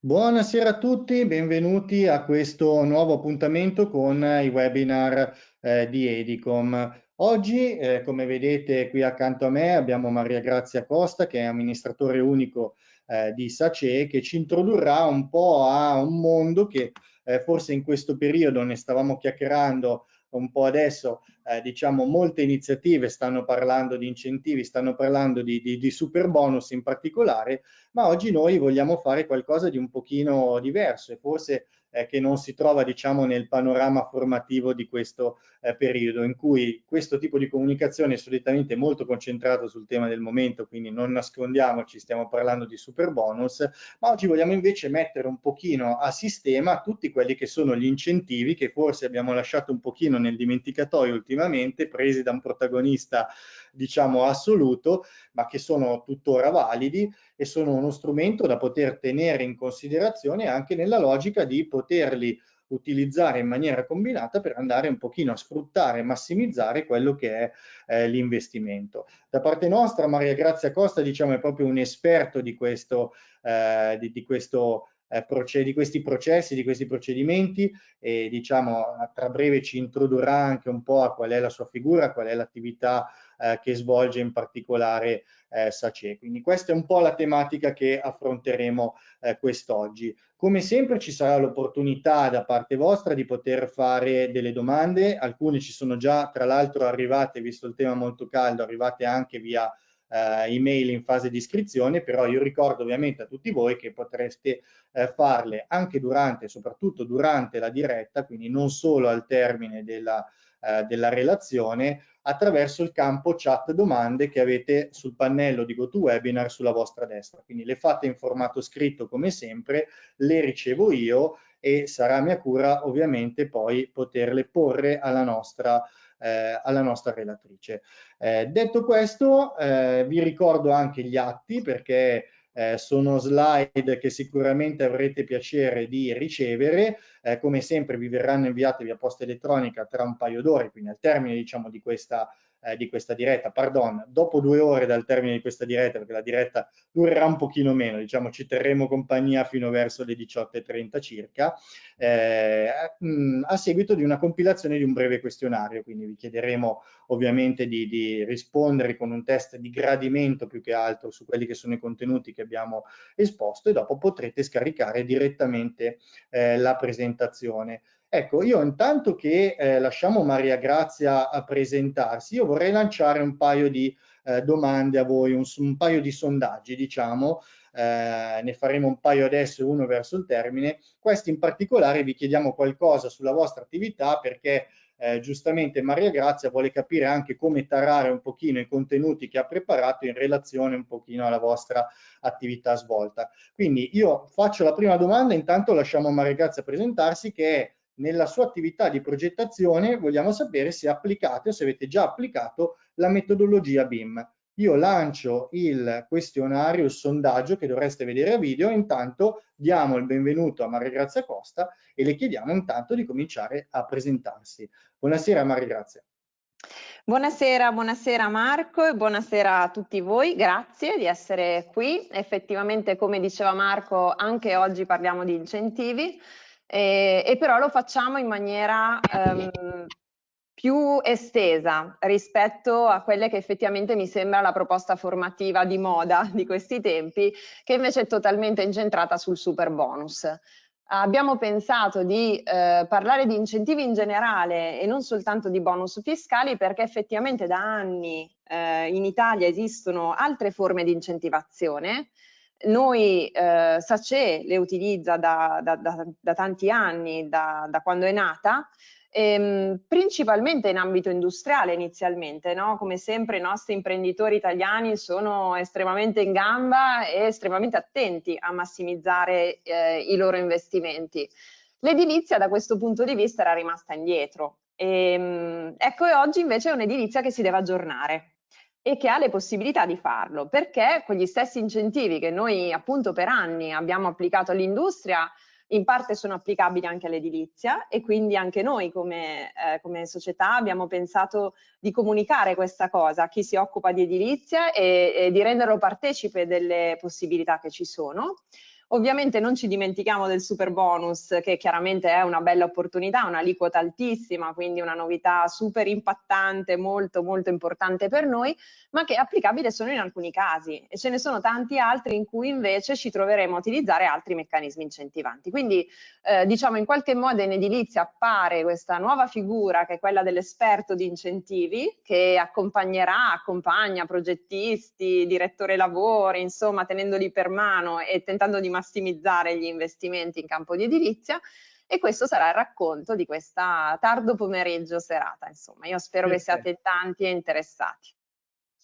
Buonasera a tutti, benvenuti a questo nuovo appuntamento con i webinar di Edicom. Oggi, come vedete qui accanto a me, abbiamo Maria Grazia Costa, che è amministratore unico di SACE, che ci introdurrà un po' a un mondo che forse in questo periodo ne stavamo chiacchierando un po' adesso, diciamo molte iniziative stanno parlando di incentivi, stanno parlando di super bonus in particolare, ma oggi noi vogliamo fare qualcosa di un pochino diverso e forse che non si trova, diciamo, nel panorama formativo di questo periodo, in cui questo tipo di comunicazione è solitamente molto concentrato sul tema del momento, quindi non nascondiamoci, stiamo parlando di super bonus, ma oggi vogliamo invece mettere un pochino a sistema tutti quelli che sono gli incentivi che forse abbiamo lasciato un pochino nel dimenticatoio ultimamente, presi da un protagonista, diciamo, assoluto, ma che sono tuttora validi e sono uno strumento da poter tenere in considerazione anche nella logica di poterli utilizzare in maniera combinata per andare un pochino a sfruttare e massimizzare quello che è l'investimento. Da parte nostra, Maria Grazia Costa, diciamo, è proprio un esperto di questo, di questi processi, di questi procedimenti e diciamo tra breve ci introdurrà anche un po' a qual è la sua figura, qual è l'attività che svolge in particolare SACE. Quindi questa è un po' la tematica che affronteremo quest'oggi. Come sempre ci sarà l'opportunità da parte vostra di poter fare delle domande, alcune ci sono già tra l'altro arrivate, visto il tema molto caldo, arrivate anche via email in fase di iscrizione, però io ricordo ovviamente a tutti voi che potreste farle anche durante, soprattutto durante la diretta, quindi non solo al termine della relazione, attraverso il campo chat domande che avete sul pannello di GoToWebinar sulla vostra destra. Quindi le fate in formato scritto come sempre, le ricevo io e sarà mia cura ovviamente poi poterle porre alla nostra relatrice. Detto questo, vi ricordo anche gli atti perché sono slide che sicuramente avrete piacere di ricevere. Come sempre vi verranno inviate via posta elettronica tra un paio d'ore, quindi al termine diciamo di questa diretta, pardon, dopo 2 ore dal termine di questa diretta, perché la diretta durerà un pochino meno, diciamo ci terremo compagnia fino verso le 18:30 circa, a seguito di una compilazione di un breve questionario, quindi vi chiederemo ovviamente di rispondere con un test di gradimento più che altro su quelli che sono i contenuti che abbiamo esposto e dopo potrete scaricare direttamente la presentazione. Ecco, io intanto che lasciamo Maria Grazia a presentarsi, io vorrei lanciare un paio di domande a voi, un paio di sondaggi, diciamo, ne faremo un paio adesso e uno verso il termine. Questi in particolare vi chiediamo qualcosa sulla vostra attività perché giustamente Maria Grazia vuole capire anche come tarare un pochino i contenuti che ha preparato in relazione un pochino alla vostra attività svolta. Quindi io faccio la prima domanda, intanto lasciamo a Maria Grazia presentarsi, che è nella sua attività di progettazione vogliamo sapere se applicate o se avete già applicato la metodologia BIM. Io lancio il questionario, il sondaggio che dovreste vedere a video, intanto diamo il benvenuto a Maria Grazia Costa e le chiediamo intanto di cominciare a presentarsi. Buonasera Maria Grazia. Buonasera, buonasera Marco e buonasera a tutti voi, grazie di essere qui. Effettivamente, come diceva Marco, anche oggi parliamo di incentivi e però lo facciamo in maniera più estesa rispetto a quelle che effettivamente mi sembra la proposta formativa di moda di questi tempi, che invece è totalmente incentrata sul super bonus. Abbiamo pensato di parlare di incentivi in generale e non soltanto di bonus fiscali perché effettivamente da anni in Italia esistono altre forme di incentivazione. Noi SACE le utilizza da tanti anni, da quando è nata, principalmente in ambito industriale inizialmente, no? Come sempre i nostri imprenditori italiani sono estremamente in gamba e estremamente attenti a massimizzare i loro investimenti. L'edilizia da questo punto di vista era rimasta indietro. Ecco, e oggi invece è un'edilizia che si deve aggiornare e che ha le possibilità di farlo, perché quegli stessi incentivi che noi appunto per anni abbiamo applicato all'industria in parte sono applicabili anche all'edilizia e quindi anche noi come società abbiamo pensato di comunicare questa cosa a chi si occupa di edilizia e di renderlo partecipe delle possibilità che ci sono. Ovviamente non ci dimentichiamo del super bonus, che chiaramente è una bella opportunità, un'aliquota altissima, quindi una novità super impattante, molto molto importante per noi, ma che è applicabile solo in alcuni casi, e ce ne sono tanti altri in cui invece ci troveremo a utilizzare altri meccanismi incentivanti. Quindi diciamo in qualche modo in edilizia appare questa nuova figura, che è quella dell'esperto di incentivi, che accompagna progettisti, direttore lavori, insomma tenendoli per mano e tentando di massimizzare gli investimenti in campo di edilizia. E questo sarà il racconto di questa tardo pomeriggio serata. Insomma, io spero che siate tanti e interessati.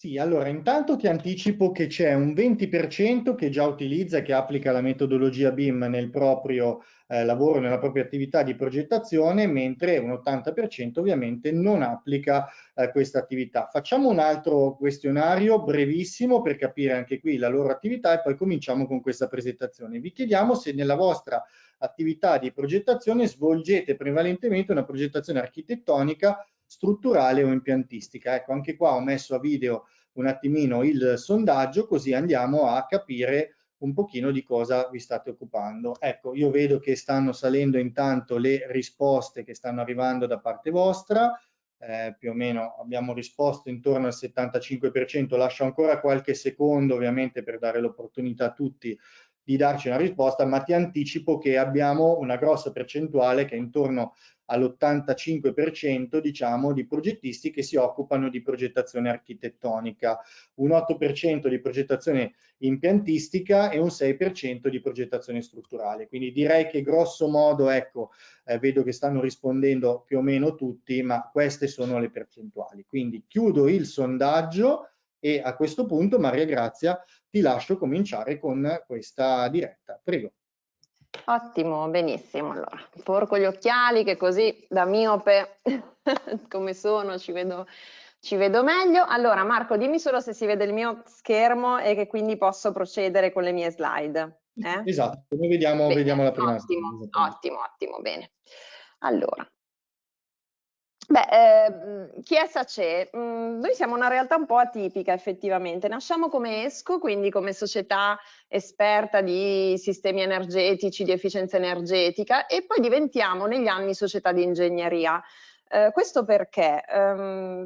Sì, allora intanto ti anticipo che c'è un 20% che già utilizza e che applica la metodologia BIM nel proprio lavoro, nella propria attività di progettazione, mentre un 80% ovviamente non applica questa attività. Facciamo un altro questionario brevissimo per capire anche qui la loro attività e poi cominciamo con questa presentazione. Vi chiediamo se nella vostra attività di progettazione svolgete prevalentemente una progettazione architettonica, strutturale o impiantistica. Ecco, anche qua ho messo a video un attimino il sondaggio, così andiamo a capire un pochino di cosa vi state occupando. Ecco, io vedo che stanno salendo intanto le risposte che stanno arrivando da parte vostra, più o meno abbiamo risposto intorno al 75%, lascio ancora qualche secondo ovviamente per dare l'opportunità a tutti di darci una risposta, ma ti anticipo che abbiamo una grossa percentuale che è intorno all'85% diciamo di progettisti che si occupano di progettazione architettonica, un 8% di progettazione impiantistica e un 6% di progettazione strutturale. Quindi direi che grosso modo, ecco, vedo che stanno rispondendo più o meno tutti, ma queste sono le percentuali. Quindi chiudo il sondaggio e a questo punto, Maria Grazia, ti lascio cominciare con questa diretta. Prego. Ottimo, benissimo. Allora, porco gli occhiali che così da miope come sono ci vedo meglio. Allora, Marco, dimmi solo se si vede il mio schermo e che quindi posso procedere con le mie slide. Esatto, noi vediamo la prima ottimo, slide. ottimo, bene. Allora, chi è SACE? Noi siamo una realtà un po' atipica effettivamente, nasciamo come ESCO, quindi come società esperta di sistemi energetici, di efficienza energetica, e poi diventiamo negli anni società di ingegneria. Questo perché?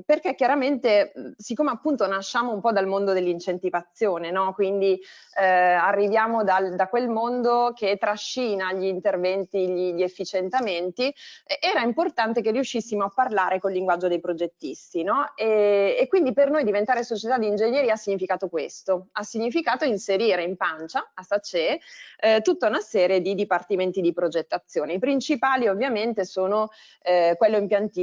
Perché chiaramente, siccome appunto nasciamo un po' dal mondo dell'incentivazione, no? Quindi arriviamo da quel mondo che trascina gli interventi, gli efficientamenti, era importante che riuscissimo a parlare col linguaggio dei progettisti, no? E quindi per noi diventare società di ingegneria ha significato questo, ha significato inserire in pancia, a SACE, tutta una serie di dipartimenti di progettazione. I principali ovviamente sono quello impiantistico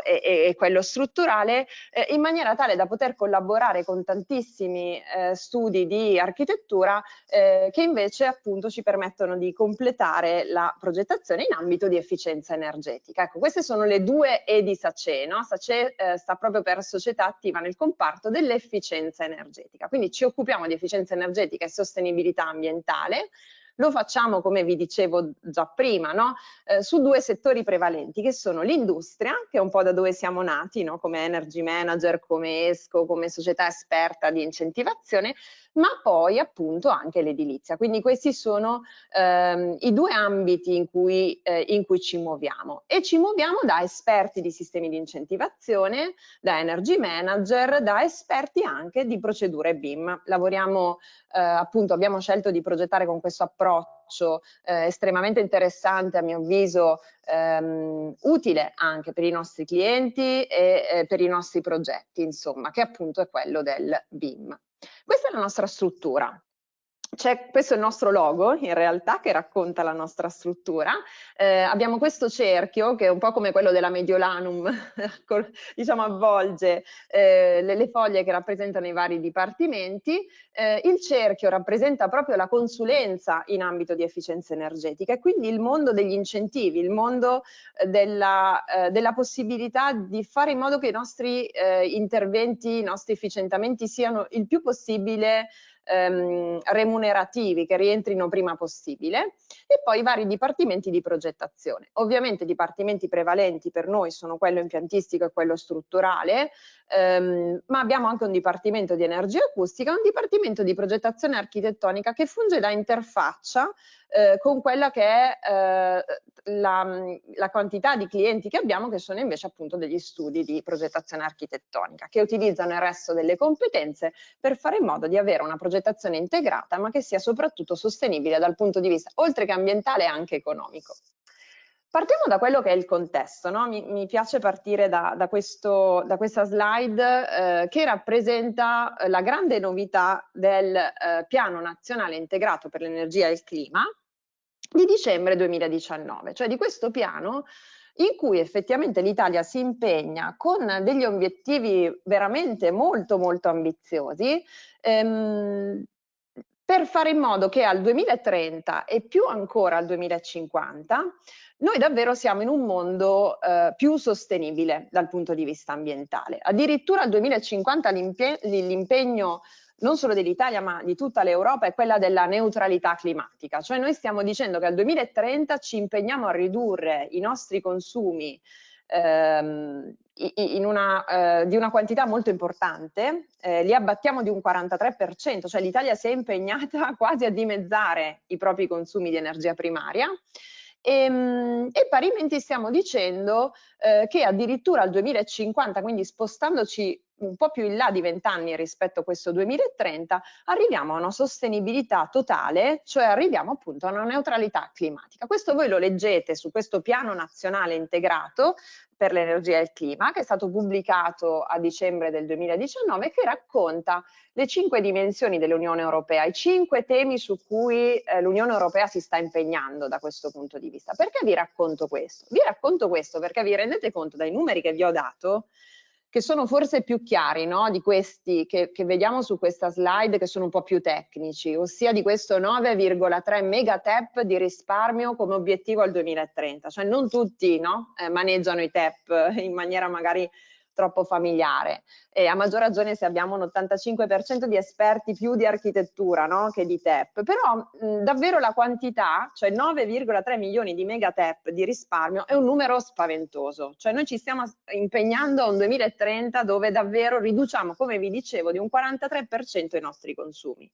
e quello strutturale, in maniera tale da poter collaborare con tantissimi studi di architettura che invece appunto ci permettono di completare la progettazione in ambito di efficienza energetica. Ecco, queste sono le due E di SACE, no? SACE sta proprio per società attiva nel comparto dell'efficienza energetica, quindi ci occupiamo di efficienza energetica e sostenibilità ambientale. Lo facciamo, come vi dicevo già prima, no? Su due settori prevalenti, che sono l'industria, che è un po' da dove siamo nati, no? Come energy manager, come ESCO, come società esperta di incentivazione, ma poi appunto anche l'edilizia. Quindi questi sono i due ambiti in cui ci muoviamo, e ci muoviamo da esperti di sistemi di incentivazione, da energy manager, da esperti anche di procedure BIM. Lavoriamo appunto, abbiamo scelto di progettare con questo approccio estremamente interessante, a mio avviso utile anche per i nostri clienti e per i nostri progetti, insomma, che appunto è quello del BIM. Questa è la nostra struttura. Questo è il nostro logo, in realtà, che racconta la nostra struttura. Abbiamo questo cerchio, che è un po' come quello della Mediolanum, diciamo avvolge le foglie che rappresentano i vari dipartimenti. Il cerchio rappresenta proprio la consulenza in ambito di efficienza energetica, e quindi il mondo degli incentivi, il mondo della possibilità di fare in modo che i nostri interventi, i nostri efficientamenti siano il più possibile remunerativi che rientrino prima possibile, e poi i vari dipartimenti di progettazione. Ovviamente i dipartimenti prevalenti per noi sono quello impiantistico e quello strutturale, ma abbiamo anche un dipartimento di energia acustica e un dipartimento di progettazione architettonica che funge da interfaccia con quella che è la quantità di clienti che abbiamo, che sono invece appunto degli studi di progettazione architettonica, che utilizzano il resto delle competenze per fare in modo di avere una progettazione integrata, ma che sia soprattutto sostenibile dal punto di vista, oltre che ambientale, anche economico. Partiamo da quello che è il contesto, no? Mi piace partire da questa slide che rappresenta la grande novità del Piano Nazionale Integrato per l'Energia e il Clima di dicembre 2019, cioè di questo piano in cui effettivamente l'Italia si impegna con degli obiettivi veramente molto molto ambiziosi per fare in modo che al 2030 e più ancora al 2050 noi davvero siamo in un mondo più sostenibile dal punto di vista ambientale. Addirittura al 2050 l'impegno non solo dell'Italia ma di tutta l'Europa è quella della neutralità climatica, cioè noi stiamo dicendo che al 2030 ci impegniamo a ridurre i nostri consumi di una quantità molto importante, li abbattiamo di un 43%, cioè l'Italia si è impegnata quasi a dimezzare i propri consumi di energia primaria. E parimenti stiamo dicendo che addirittura al 2050, quindi spostandoci un po' più in là di 20 anni rispetto a questo 2030, arriviamo a una sostenibilità totale, cioè arriviamo appunto a una neutralità climatica. Questo voi lo leggete su questo piano nazionale integrato per l'energia e il clima, che è stato pubblicato a dicembre del 2019, che racconta le 5 dimensioni dell'Unione Europea, i 5 temi su cui l'Unione Europea si sta impegnando da questo punto di vista. Perché vi racconto questo? Vi racconto questo perché vi rendete conto dai numeri che vi ho dato, che sono forse più chiari, no? Di questi che vediamo su questa slide, che sono un po' più tecnici, ossia di questo 9,3 megatep di risparmio come obiettivo al 2030. Cioè non tutti, no? Maneggiano i TEP in maniera magari troppo familiare, e a maggior ragione se abbiamo un 85% di esperti più di architettura, no? Che di TEP, però davvero la quantità, cioè 9,3 milioni di megatep di risparmio, è un numero spaventoso, cioè noi ci stiamo impegnando a un 2030 dove davvero riduciamo, come vi dicevo, di un 43% i nostri consumi.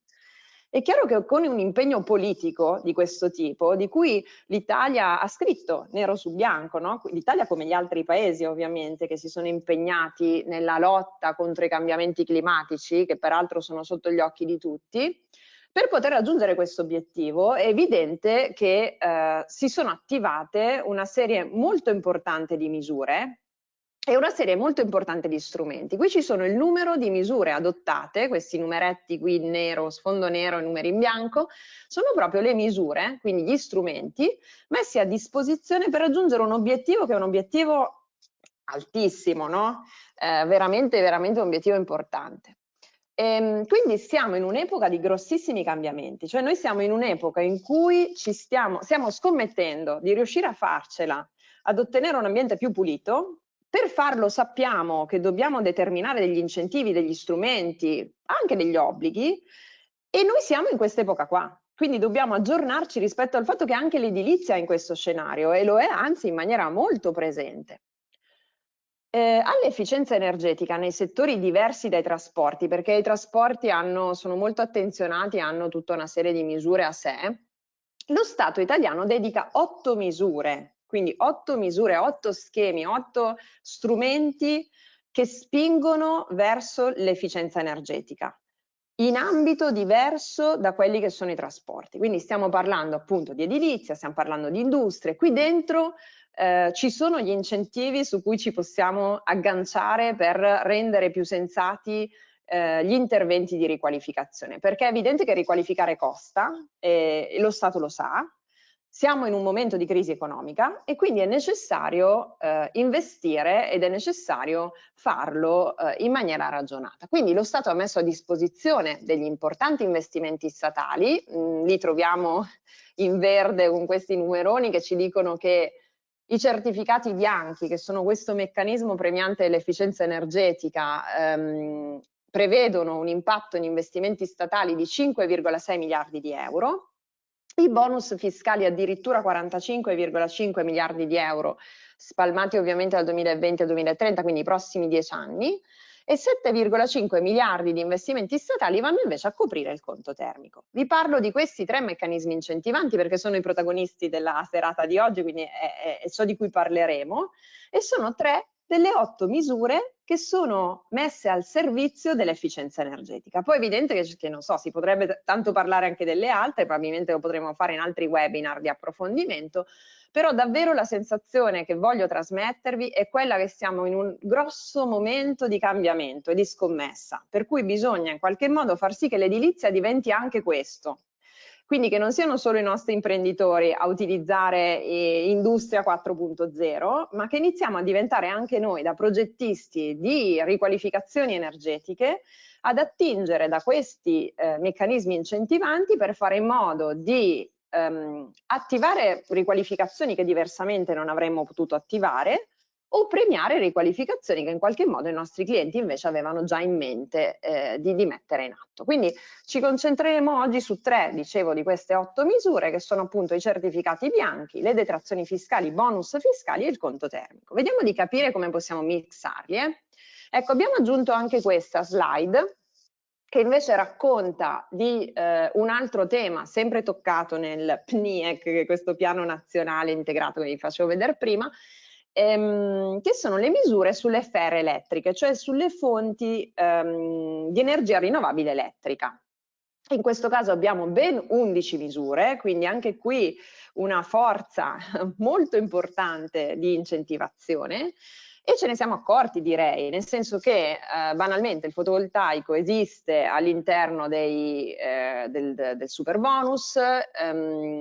È chiaro che con un impegno politico di questo tipo, di cui l'Italia ha scritto nero su bianco, no? L'Italia come gli altri paesi ovviamente che si sono impegnati nella lotta contro i cambiamenti climatici, che peraltro sono sotto gli occhi di tutti, per poter raggiungere questo obiettivo è evidente che si sono attivate una serie molto importante di misure e una serie molto importante di strumenti. Qui ci sono il numero di misure adottate, questi numeretti qui in nero, sfondo nero e numeri in bianco, sono proprio le misure, quindi gli strumenti messi a disposizione per raggiungere un obiettivo che è un obiettivo altissimo, no? Veramente, veramente un obiettivo importante. Quindi siamo in un'epoca di grossissimi cambiamenti, cioè noi siamo in un'epoca in cui stiamo scommettendo di riuscire a farcela, ad ottenere un ambiente più pulito. Per farlo sappiamo che dobbiamo determinare degli incentivi, degli strumenti, anche degli obblighi, e noi siamo in quest'epoca qua. Quindi dobbiamo aggiornarci rispetto al fatto che anche l'edilizia è in questo scenario e lo è anzi in maniera molto presente. All'efficienza energetica nei settori diversi dai trasporti, perché i trasporti sono molto attenzionati, hanno tutta una serie di misure a sé, lo Stato italiano dedica 8 misure, quindi 8 misure, 8 schemi, 8 strumenti che spingono verso l'efficienza energetica in ambito diverso da quelli che sono i trasporti. Quindi stiamo parlando appunto di edilizia, stiamo parlando di industrie. Qui dentro ci sono gli incentivi su cui ci possiamo agganciare per rendere più sensati gli interventi di riqualificazione, perché è evidente che riqualificare costa e lo Stato lo sa. Siamo in un momento di crisi economica e quindi è necessario investire ed è necessario farlo in maniera ragionata. Quindi lo Stato ha messo a disposizione degli importanti investimenti statali, li troviamo in verde con questi numeroni che ci dicono che i certificati bianchi, che sono questo meccanismo premiante dell'efficienza energetica, prevedono un impatto in investimenti statali di 5,6 miliardi di euro, i bonus fiscali addirittura 45,5 miliardi di euro, spalmati ovviamente dal 2020 al 2030, quindi i prossimi 10 anni, e 7,5 miliardi di investimenti statali vanno invece a coprire il conto termico. Vi parlo di questi 3 meccanismi incentivanti perché sono i protagonisti della serata di oggi, quindi è ciò di cui parleremo, e sono 3 delle 8 misure che sono messe al servizio dell'efficienza energetica. Poi è evidente che non so, si potrebbe tanto parlare anche delle altre, probabilmente lo potremo fare in altri webinar di approfondimento, però davvero la sensazione che voglio trasmettervi è quella che siamo in un grosso momento di cambiamento e di scommessa, per cui bisogna in qualche modo far sì che l'edilizia diventi anche questo. Quindi che non siano solo i nostri imprenditori a utilizzare Industria 4.0, ma che iniziamo a diventare anche noi, da progettisti di riqualificazioni energetiche, ad attingere da questi meccanismi incentivanti per fare in modo di attivare riqualificazioni che diversamente non avremmo potuto attivare, o premiare riqualificazioni che in qualche modo i nostri clienti invece avevano già in mente di mettere in atto. Quindi ci concentreremo oggi su 3, dicevo, di queste 8 misure, che sono appunto i certificati bianchi, le detrazioni fiscali, i bonus fiscali e il conto termico. Vediamo di capire come possiamo mixarli. Ecco, abbiamo aggiunto anche questa slide che invece racconta di un altro tema sempre toccato nel PNIEC, che è questo piano nazionale integrato che vi facevo vedere prima, che sono le misure sulle sfere elettriche, cioè sulle fonti di energia rinnovabile elettrica. In questo caso abbiamo ben 11 misure, quindi anche qui una forza molto importante di incentivazione. E ce ne siamo accorti, direi, nel senso che banalmente il fotovoltaico esiste all'interno del superbonus,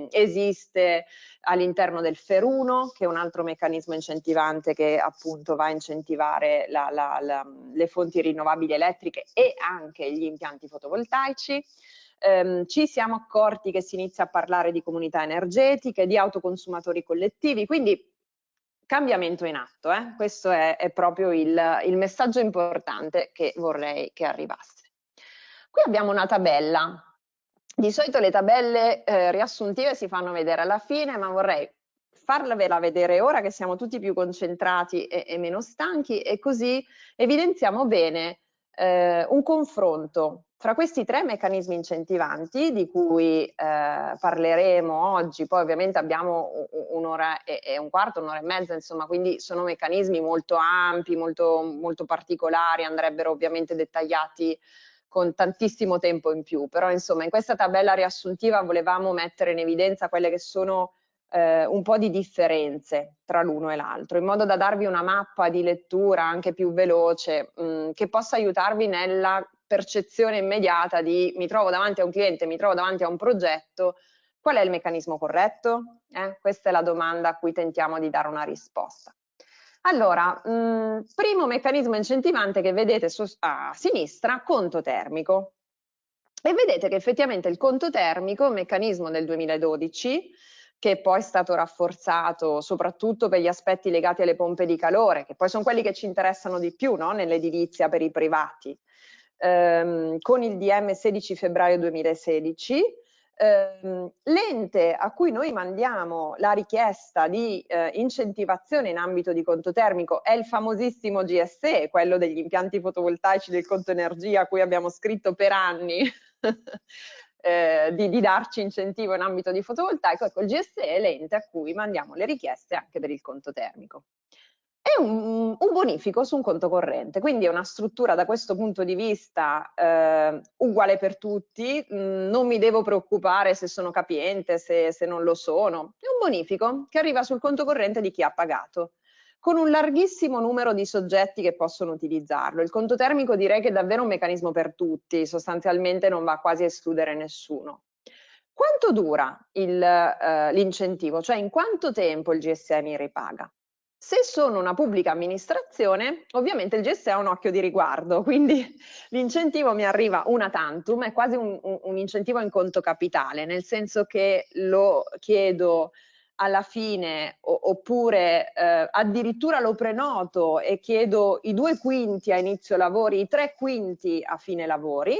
esiste all'interno del FER1, che è un altro meccanismo incentivante che appunto va a incentivare le fonti rinnovabili elettriche e anche gli impianti fotovoltaici. Ci siamo accorti che si inizia a parlare di comunità energetiche, di autoconsumatori collettivi, quindi cambiamento in atto, questo è proprio il messaggio importante che vorrei che arrivasse. Qui abbiamo una tabella. Di solito le tabelle riassuntive si fanno vedere alla fine, ma vorrei farvela vedere ora che siamo tutti più concentrati e meno stanchi, e così evidenziamo bene un confronto fra questi 3 meccanismi incentivanti di cui parleremo oggi. Poi ovviamente abbiamo un'ora e un quarto, un'ora e mezza, insomma, quindi sono meccanismi molto ampi, molto particolari, andrebbero ovviamente dettagliati con tantissimo tempo in più, però insomma in questa tabella riassuntiva volevamo mettere in evidenza quelle che sono un po' di differenze tra l'uno e l'altro, in modo da darvi una mappa di lettura anche più veloce, che possa aiutarvi nella percezione immediata di mi trovo davanti a un cliente, mi trovo davanti a un progetto, qual è il meccanismo corretto? Questa è la domanda a cui tentiamo di dare una risposta. Allora, primo meccanismo incentivante che vedete a sinistra, conto termico. E vedete che effettivamente il conto termico, un meccanismo del 2012, che poi è stato rafforzato soprattutto per gli aspetti legati alle pompe di calore, che poi sono quelli che ci interessano di più, no? Nell'edilizia per i privati, con il DM 16 febbraio 2016, l'ente a cui noi mandiamo la richiesta di incentivazione in ambito di conto termico è il famosissimo GSE, quello degli impianti fotovoltaici del conto energia, a cui abbiamo scritto per anni di darci incentivo in ambito di fotovoltaico. Ecco, il GSE è l'ente a cui mandiamo le richieste anche per il conto termico. È un bonifico su un conto corrente, quindi è una struttura da questo punto di vista uguale per tutti, non mi devo preoccupare se sono capiente, se non lo sono. È un bonifico che arriva sul conto corrente di chi ha pagato, con un larghissimo numero di soggetti che possono utilizzarlo. Il conto termico direi che è davvero un meccanismo per tutti, sostanzialmente non va quasi a escludere nessuno. Quanto dura l'incentivo? Cioè in quanto tempo il GSE mi ripaga? Se sono una pubblica amministrazione, ovviamente il GSE ha un occhio di riguardo, quindi l'incentivo mi arriva una tantum, è quasi un incentivo in conto capitale, nel senso che lo chiedo alla fine, oppure addirittura lo prenoto e chiedo i 2/5 a inizio lavori, i 3/5 a fine lavori.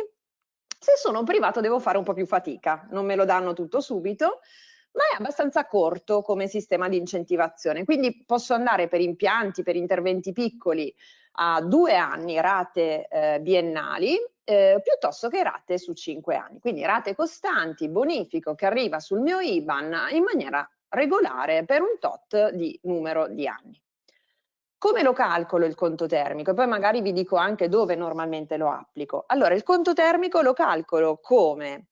Se sono privato devo fare un po' più fatica, non me lo danno tutto subito, ma è abbastanza corto come sistema di incentivazione. Quindi posso andare per impianti, per interventi piccoli a 2 anni, rate biennali, piuttosto che rate su 5 anni. Quindi rate costanti, bonifico che arriva sul mio IBAN in maniera regolare per un tot di numero di anni. Come lo calcolo il conto termico? E poi magari vi dico anche dove normalmente lo applico. Allora, il conto termico lo calcolo come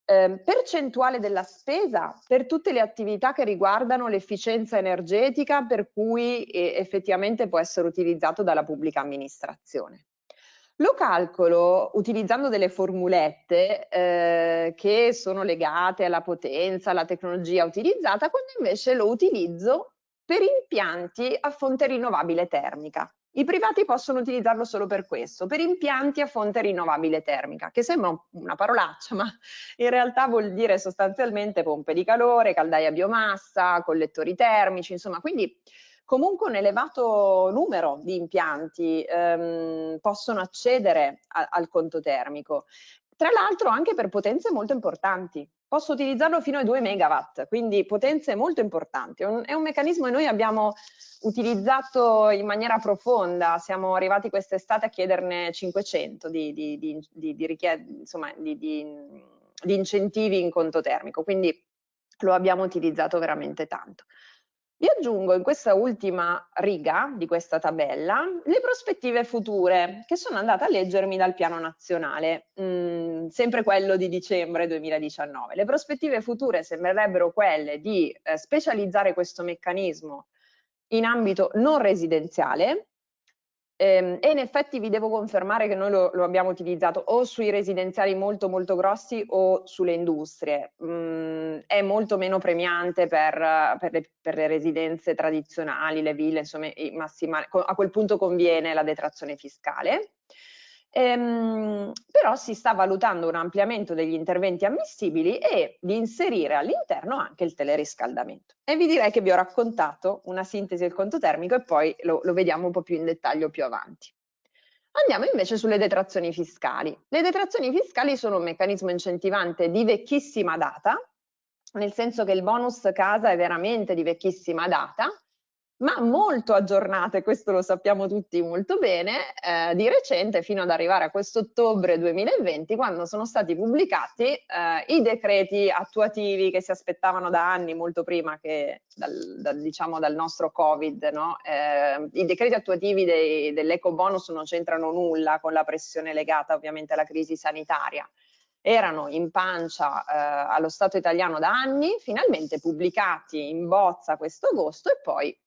percentuale della spesa per tutte le attività che riguardano l'efficienza energetica, per cui effettivamente può essere utilizzato dalla pubblica amministrazione. Lo calcolo utilizzando delle formulette che sono legate alla potenza, alla tecnologia utilizzata, quando invece lo utilizzo per impianti a fonte rinnovabile termica. I privati possono utilizzarlo solo per questo, per impianti a fonte rinnovabile termica, che sembra una parolaccia, ma in realtà vuol dire sostanzialmente pompe di calore, caldaie a biomassa, collettori termici, insomma, quindi comunque un elevato numero di impianti possono accedere al conto termico. Tra l'altro anche per potenze molto importanti. Posso utilizzarlo fino ai 2 megawatt, quindi potenze molto importanti. È un meccanismo che noi abbiamo utilizzato in maniera profonda, siamo arrivati quest'estate a chiederne 500 di incentivi in conto termico, quindi lo abbiamo utilizzato veramente tanto. Vi aggiungo in questa ultima riga di questa tabella le prospettive future che sono andata a leggermi dal piano nazionale, sempre quello di dicembre 2019. Le prospettive future sembrerebbero quelle di specializzare questo meccanismo in ambito non residenziale, e in effetti vi devo confermare che noi lo abbiamo utilizzato o sui residenziali molto molto grossi o sulle industrie. È molto meno premiante per le residenze tradizionali, le ville, insomma, a quel punto conviene la detrazione fiscale. Però si sta valutando un ampliamento degli interventi ammissibili e di inserire all'interno anche il teleriscaldamento. E vi direi che vi ho raccontato una sintesi del conto termico e poi lo vediamo un po' più in dettaglio più avanti. Andiamo invece sulle detrazioni fiscali. Le detrazioni fiscali sono un meccanismo incentivante di vecchissima data, nel senso che il bonus casa è veramente di vecchissima data, ma molto aggiornate, questo lo sappiamo tutti molto bene, di recente fino ad arrivare a quest'ottobre 2020, quando sono stati pubblicati i decreti attuativi che si aspettavano da anni, molto prima che dal nostro Covid, no? I decreti attuativi dell'eco bonus non c'entrano nulla con la pressione legata ovviamente alla crisi sanitaria. Erano in pancia allo Stato italiano da anni, finalmente pubblicati in bozza questo agosto e poi,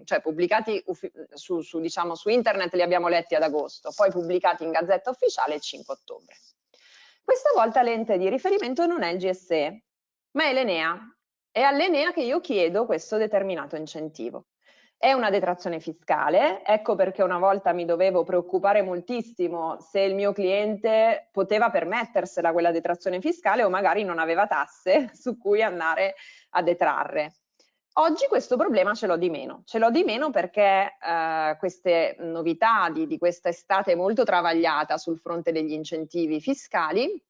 cioè pubblicati su internet li abbiamo letti ad agosto, poi pubblicati in Gazzetta Ufficiale il 5 ottobre. Questa volta l'ente di riferimento non è il GSE, ma è l'Enea. È all'Enea che io chiedo questo determinato incentivo. È una detrazione fiscale, ecco perché una volta mi dovevo preoccupare moltissimo se il mio cliente poteva permettersela quella detrazione fiscale o magari non aveva tasse su cui andare a detrarre. Oggi questo problema ce l'ho di meno perché queste novità di questa estate molto travagliata sul fronte degli incentivi fiscali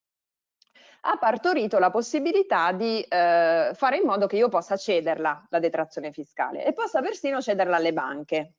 ha partorito la possibilità di fare in modo che io possa cederla, la detrazione fiscale, e possa persino cederla alle banche.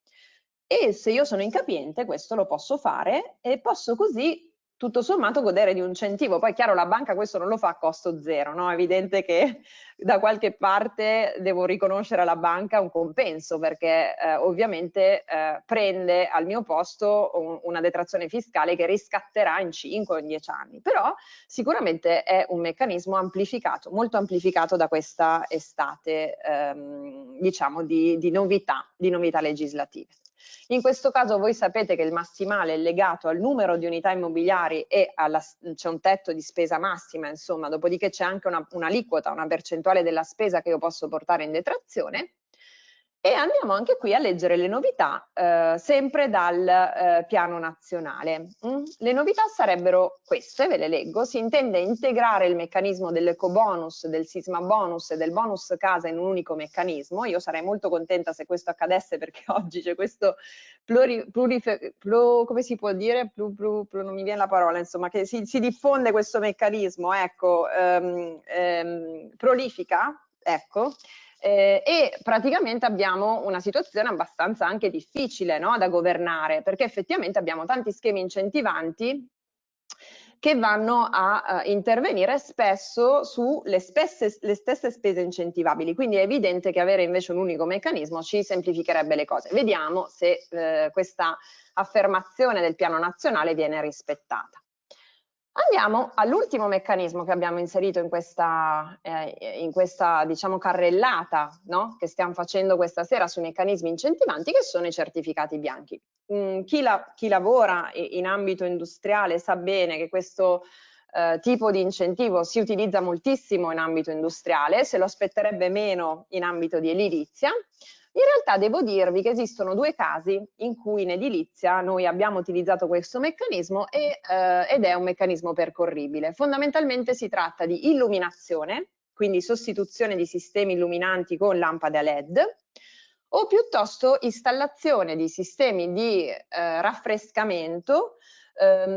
E se io sono incapiente, questo lo posso fare e posso così tutto sommato godere di un incentivo. Poi chiaro, la banca questo non lo fa a costo zero, no? È evidente che da qualche parte devo riconoscere alla banca un compenso, perché ovviamente prende al mio posto una detrazione fiscale che riscatterà in 5 o in 10 anni. Però sicuramente è un meccanismo amplificato, molto amplificato da questa estate, diciamo, di novità legislative. In questo caso voi sapete che il massimale è legato al numero di unità immobiliari e c'è un tetto di spesa massima, insomma, dopodiché c'è anche un'aliquota, una percentuale della spesa che io posso portare in detrazione. E andiamo anche qui a leggere le novità, sempre dal piano nazionale. Le novità sarebbero queste, ve le leggo. Si intende integrare il meccanismo dell'ecobonus, del sisma bonus e del bonus casa in un unico meccanismo. Io sarei molto contenta se questo accadesse, perché oggi c'è questo come si può dire? Non mi viene la parola, insomma, che si diffonde questo meccanismo, ecco, prolifica, ecco. E praticamente abbiamo una situazione abbastanza anche difficile, no, da governare, perché effettivamente abbiamo tanti schemi incentivanti che vanno a intervenire spesso sulle stesse spese incentivabili, quindi è evidente che avere invece un unico meccanismo ci semplificherebbe le cose. Vediamo se questa affermazione del piano nazionale viene rispettata. Andiamo all'ultimo meccanismo che abbiamo inserito in questa diciamo, carrellata, no? Che stiamo facendo questa sera sui meccanismi incentivanti, che sono i certificati bianchi. Chi lavora in ambito industriale sa bene che questo tipo di incentivo si utilizza moltissimo in ambito industriale, se lo aspetterebbe meno in ambito di edilizia. In realtà devo dirvi che esistono due casi in cui in edilizia noi abbiamo utilizzato questo meccanismo ed è un meccanismo percorribile. Fondamentalmente si tratta di illuminazione, quindi sostituzione di sistemi illuminanti con lampade a LED, o piuttosto installazione di sistemi di raffrescamento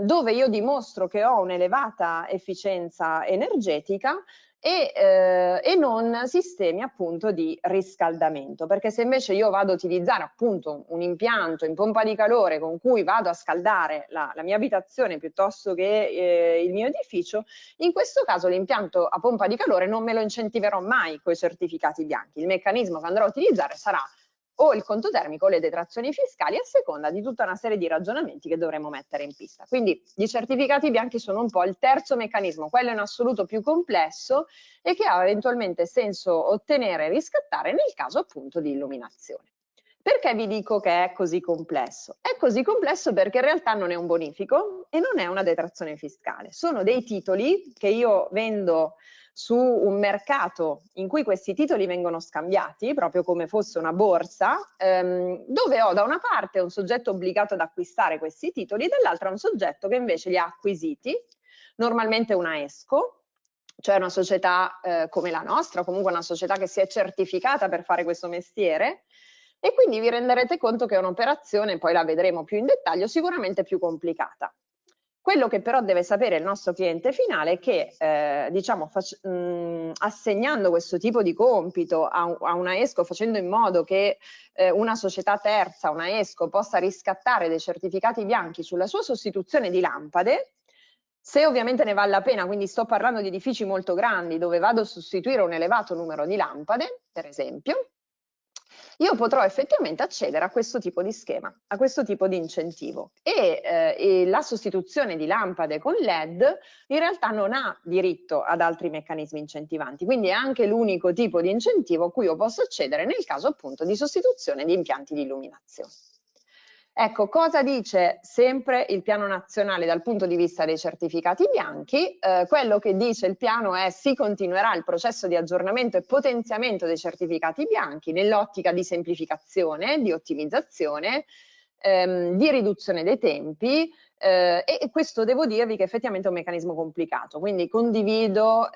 dove io dimostro che ho un'elevata efficienza energetica e non sistemi appunto di riscaldamento, perché se invece io vado a utilizzare appunto un impianto in pompa di calore con cui vado a scaldare la mia abitazione piuttosto che il mio edificio, in questo caso l'impianto a pompa di calore non me lo incentiverò mai con i certificati bianchi. Il meccanismo che andrò a utilizzare sarà o il conto termico o le detrazioni fiscali, a seconda di tutta una serie di ragionamenti che dovremo mettere in pista. Quindi i certificati bianchi sono un po' il terzo meccanismo, quello in assoluto più complesso e che ha eventualmente senso ottenere e riscattare nel caso appunto di illuminazione. Perché vi dico che è così complesso? È così complesso perché in realtà non è un bonifico e non è una detrazione fiscale. Sono dei titoli che io vendo su un mercato in cui questi titoli vengono scambiati, proprio come fosse una borsa, dove ho da una parte un soggetto obbligato ad acquistare questi titoli, dall'altra un soggetto che invece li ha acquisiti, normalmente una ESCO, cioè una società come la nostra, comunque una società che si è certificata per fare questo mestiere, e quindi vi renderete conto che è un'operazione, poi la vedremo più in dettaglio, sicuramente più complicata. Quello che però deve sapere il nostro cliente finale è che diciamo, assegnando questo tipo di compito a una ESCO, facendo in modo che una società terza, una ESCO, possa riscattare dei certificati bianchi sulla sua sostituzione di lampade, se ovviamente ne vale la pena, quindi sto parlando di edifici molto grandi dove vado a sostituire un elevato numero di lampade, per esempio, io potrò effettivamente accedere a questo tipo di schema, a questo tipo di incentivo e la sostituzione di lampade con LED in realtà non ha diritto ad altri meccanismi incentivanti, quindi è anche l'unico tipo di incentivo a cui io posso accedere nel caso appunto di sostituzione di impianti di illuminazione. Ecco, cosa dice sempre il piano nazionale dal punto di vista dei certificati bianchi? Quello che dice il piano è si continuerà il processo di aggiornamento e potenziamento dei certificati bianchi nell'ottica di semplificazione, di ottimizzazione, di riduzione dei tempi e questo devo dirvi che effettivamente è un meccanismo complicato, quindi condivido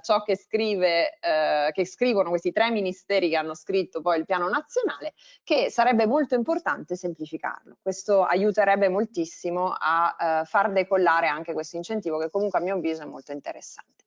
ciò che scrivono questi tre ministeri che hanno scritto poi il piano nazionale, che sarebbe molto importante semplificarlo. Questo aiuterebbe moltissimo a far decollare anche questo incentivo che comunque a mio avviso è molto interessante.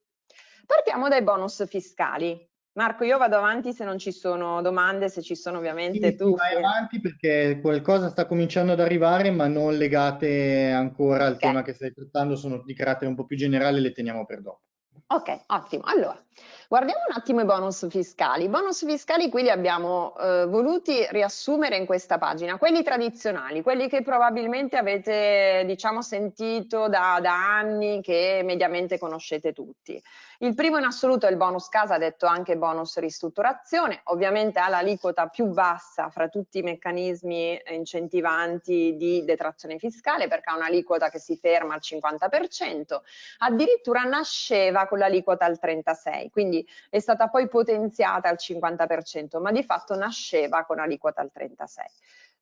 Partiamo dai bonus fiscali. Marco, io vado avanti se non ci sono domande, se ci sono ovviamente Sì, tu. vai avanti perché qualcosa sta cominciando ad arrivare, ma non legate ancora al Ok. tema che stai trattando, sono di carattere un po' più generale, le teniamo per dopo. Ok, ottimo. Allora, guardiamo un attimo i bonus fiscali. I bonus fiscali qui li abbiamo voluti riassumere in questa pagina, quelli tradizionali, quelli che probabilmente avete, diciamo, sentito da anni, che mediamente conoscete tutti. Il primo in assoluto è il bonus casa, detto anche bonus ristrutturazione, ovviamente ha l'aliquota più bassa fra tutti i meccanismi incentivanti di detrazione fiscale, perché ha un'aliquota che si ferma al 50%, addirittura nasceva con l'aliquota al 36%, quindi è stata poi potenziata al 50%, ma di fatto nasceva con aliquota al 36%.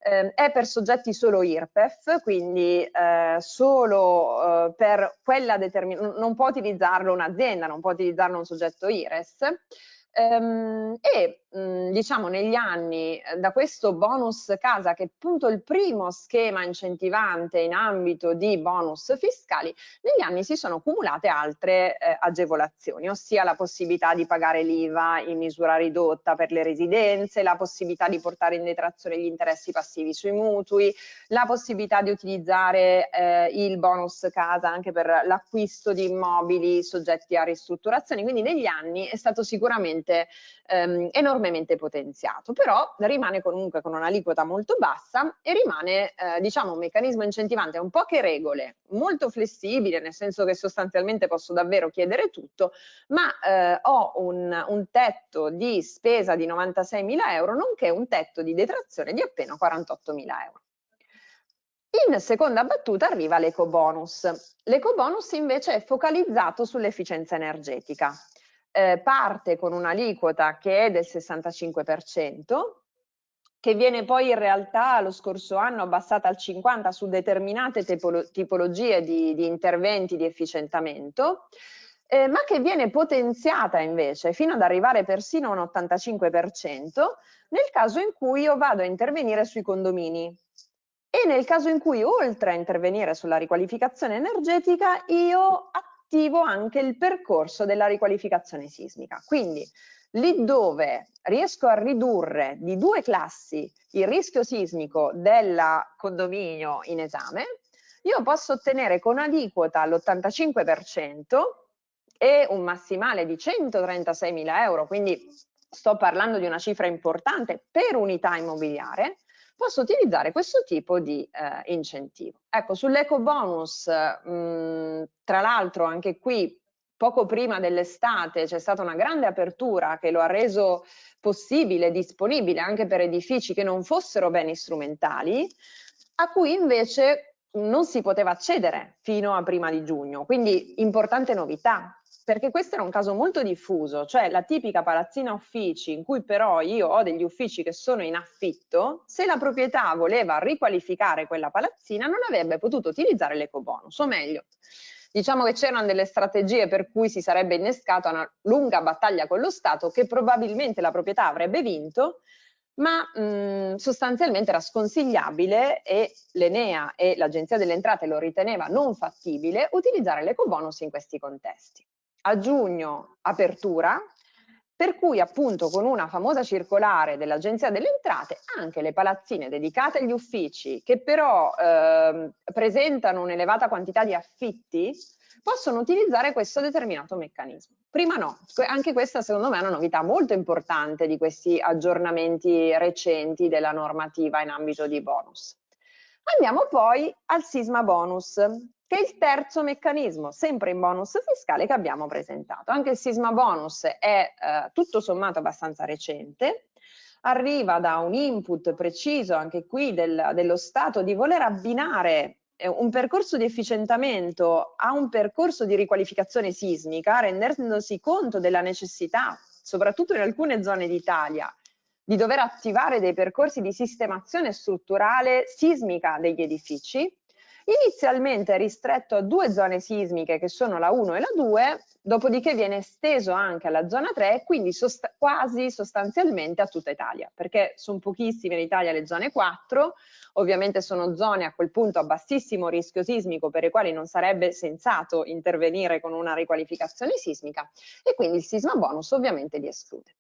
È per soggetti solo IRPEF, quindi solo per quella determinata, non può utilizzarlo un'azienda, non può utilizzarlo un soggetto IRES. Diciamo negli anni da questo bonus casa, che è appunto il primo schema incentivante in ambito di bonus fiscali, negli anni si sono cumulate altre agevolazioni, ossia la possibilità di pagare l'IVA in misura ridotta per le residenze, la possibilità di portare in detrazione gli interessi passivi sui mutui, la possibilità di utilizzare il bonus casa anche per l'acquisto di immobili soggetti a ristrutturazione. Quindi negli anni è stato sicuramente enormemente potenziato, però rimane comunque con un'aliquota molto bassa e rimane diciamo un meccanismo incentivante a un poche regole, molto flessibile, nel senso che sostanzialmente posso davvero chiedere tutto, ma ho un tetto di spesa di 96.000 euro, nonché un tetto di detrazione di appena 48.000 euro. In seconda battuta arriva l'ecobonus. L'ecobonus invece è focalizzato sull'efficienza energetica. Parte con un'aliquota che è del 65%, che viene poi in realtà lo scorso anno abbassata al 50% su determinate tipologie di interventi di efficientamento, ma che viene potenziata invece fino ad arrivare persino a un 85% nel caso in cui io vado a intervenire sui condomini. E nel caso in cui, oltre a intervenire sulla riqualificazione energetica, io attivo anche il percorso della riqualificazione sismica. Quindi, lì dove riesco a ridurre di 2 classi il rischio sismico del condominio in esame, io posso ottenere con aliquota all'85% e un massimale di 136.000 euro, quindi sto parlando di una cifra importante per unità immobiliare, posso utilizzare questo tipo di incentivo. Ecco, sull'ecobonus, tra l'altro anche qui poco prima dell'estate c'è stata una grande apertura che lo ha reso possibile, disponibile anche per edifici che non fossero beni strumentali, a cui invece non si poteva accedere fino a prima di giugno, quindi importante novità. Perché questo era un caso molto diffuso, cioè la tipica palazzina uffici in cui però io ho degli uffici che sono in affitto, se la proprietà voleva riqualificare quella palazzina non avrebbe potuto utilizzare l'ecobonus, o meglio, diciamo che c'erano delle strategie per cui si sarebbe innescata una lunga battaglia con lo Stato che probabilmente la proprietà avrebbe vinto, ma sostanzialmente era sconsigliabile e l'Enea e l'Agenzia delle Entrate lo riteneva non fattibile utilizzare l'ecobonus in questi contesti. A giugno apertura, per cui appunto con una famosa circolare dell'Agenzia delle Entrate anche le palazzine dedicate agli uffici che però presentano un'elevata quantità di affitti possono utilizzare questo determinato meccanismo. Prima no, anche questa secondo me è una novità molto importante di questi aggiornamenti recenti della normativa in ambito di bonus. Andiamo poi al sisma bonus, che è il terzo meccanismo, sempre in bonus fiscale, che abbiamo presentato. Anche il sisma bonus è tutto sommato abbastanza recente, arriva da un input preciso anche qui dello Stato di voler abbinare un percorso di efficientamento a un percorso di riqualificazione sismica, rendendosi conto della necessità, soprattutto in alcune zone d'Italia, di dover attivare dei percorsi di sistemazione strutturale sismica degli edifici. Inizialmente è ristretto a 2 zone sismiche che sono la 1 e la 2, dopodiché viene esteso anche alla zona 3 e quindi quasi sostanzialmente a tutta Italia, perché sono pochissime in Italia le zone 4, ovviamente sono zone a quel punto a bassissimo rischio sismico per le quali non sarebbe sensato intervenire con una riqualificazione sismica e quindi il sisma bonus ovviamente li esclude.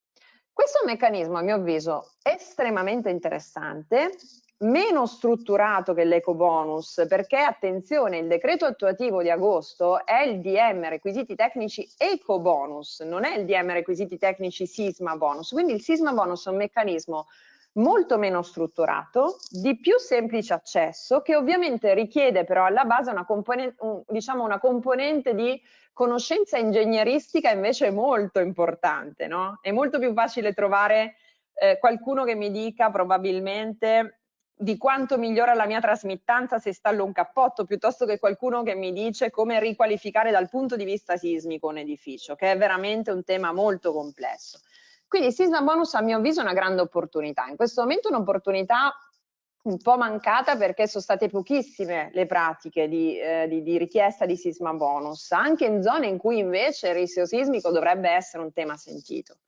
Questo è un meccanismo, a mio avviso, estremamente interessante, meno strutturato che l'ecobonus, perché attenzione, il decreto attuativo di agosto è il DM requisiti tecnici ecobonus, non è il DM requisiti tecnici sisma bonus, quindi il sisma bonus è un meccanismo molto meno strutturato, di più semplice accesso, che ovviamente richiede però alla base una componente di conoscenza ingegneristica invece molto importante, no? È molto più facile trovare qualcuno che mi dica probabilmente di quanto migliora la mia trasmittanza se installo un cappotto, piuttosto che qualcuno che mi dice come riqualificare dal punto di vista sismico un edificio, che è veramente un tema molto complesso. Quindi il sisma bonus a mio avviso è una grande opportunità. In questo momento è un'opportunità un po' mancata perché sono state pochissime le pratiche di richiesta di sisma bonus, anche in zone in cui invece il rischio sismico dovrebbe essere un tema sentito.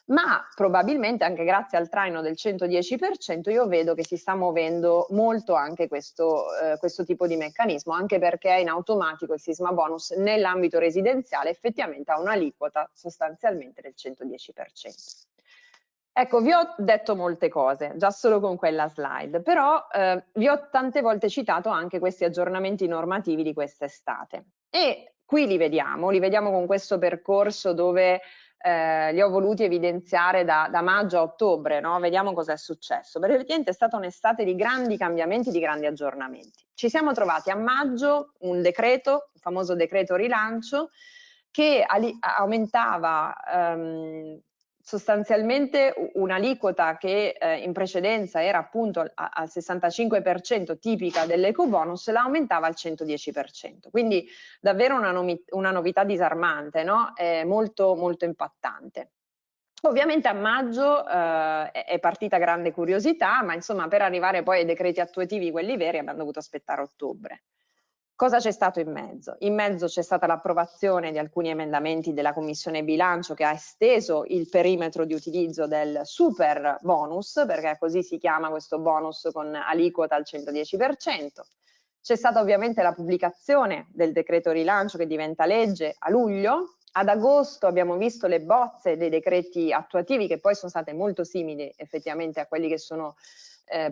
Ma probabilmente anche grazie al traino del 110% io vedo che si sta muovendo molto anche questo tipo di meccanismo, anche perché in automatico il sisma bonus nell'ambito residenziale effettivamente ha un'aliquota sostanzialmente del 110%. Ecco, vi ho detto molte cose, già solo con quella slide, però vi ho tante volte citato anche questi aggiornamenti normativi di quest'estate. E qui li vediamo con questo percorso dove li ho voluti evidenziare da maggio a ottobre, no? Vediamo cosa è successo. Praticamente è stata un'estate di grandi cambiamenti, di grandi aggiornamenti. Ci siamo trovati a maggio un decreto, il famoso decreto rilancio, che aumentava sostanzialmente un'aliquota che in precedenza era appunto al 65% tipica dell'ecobonus, la aumentava al 110%. Quindi davvero una novità disarmante, no? Molto, molto impattante. Ovviamente a maggio è partita grande curiosità, ma insomma per arrivare poi ai decreti attuativi, quelli veri, abbiamo dovuto aspettare ottobre. Cosa c'è stato in mezzo? In mezzo c'è stata l'approvazione di alcuni emendamenti della Commissione Bilancio che ha esteso il perimetro di utilizzo del super bonus, perché così si chiama questo bonus con aliquota al 110%. C'è stata ovviamente la pubblicazione del decreto rilancio che diventa legge a luglio. Ad agosto abbiamo visto le bozze dei decreti attuativi che poi sono state molto simili effettivamente a quelli che sono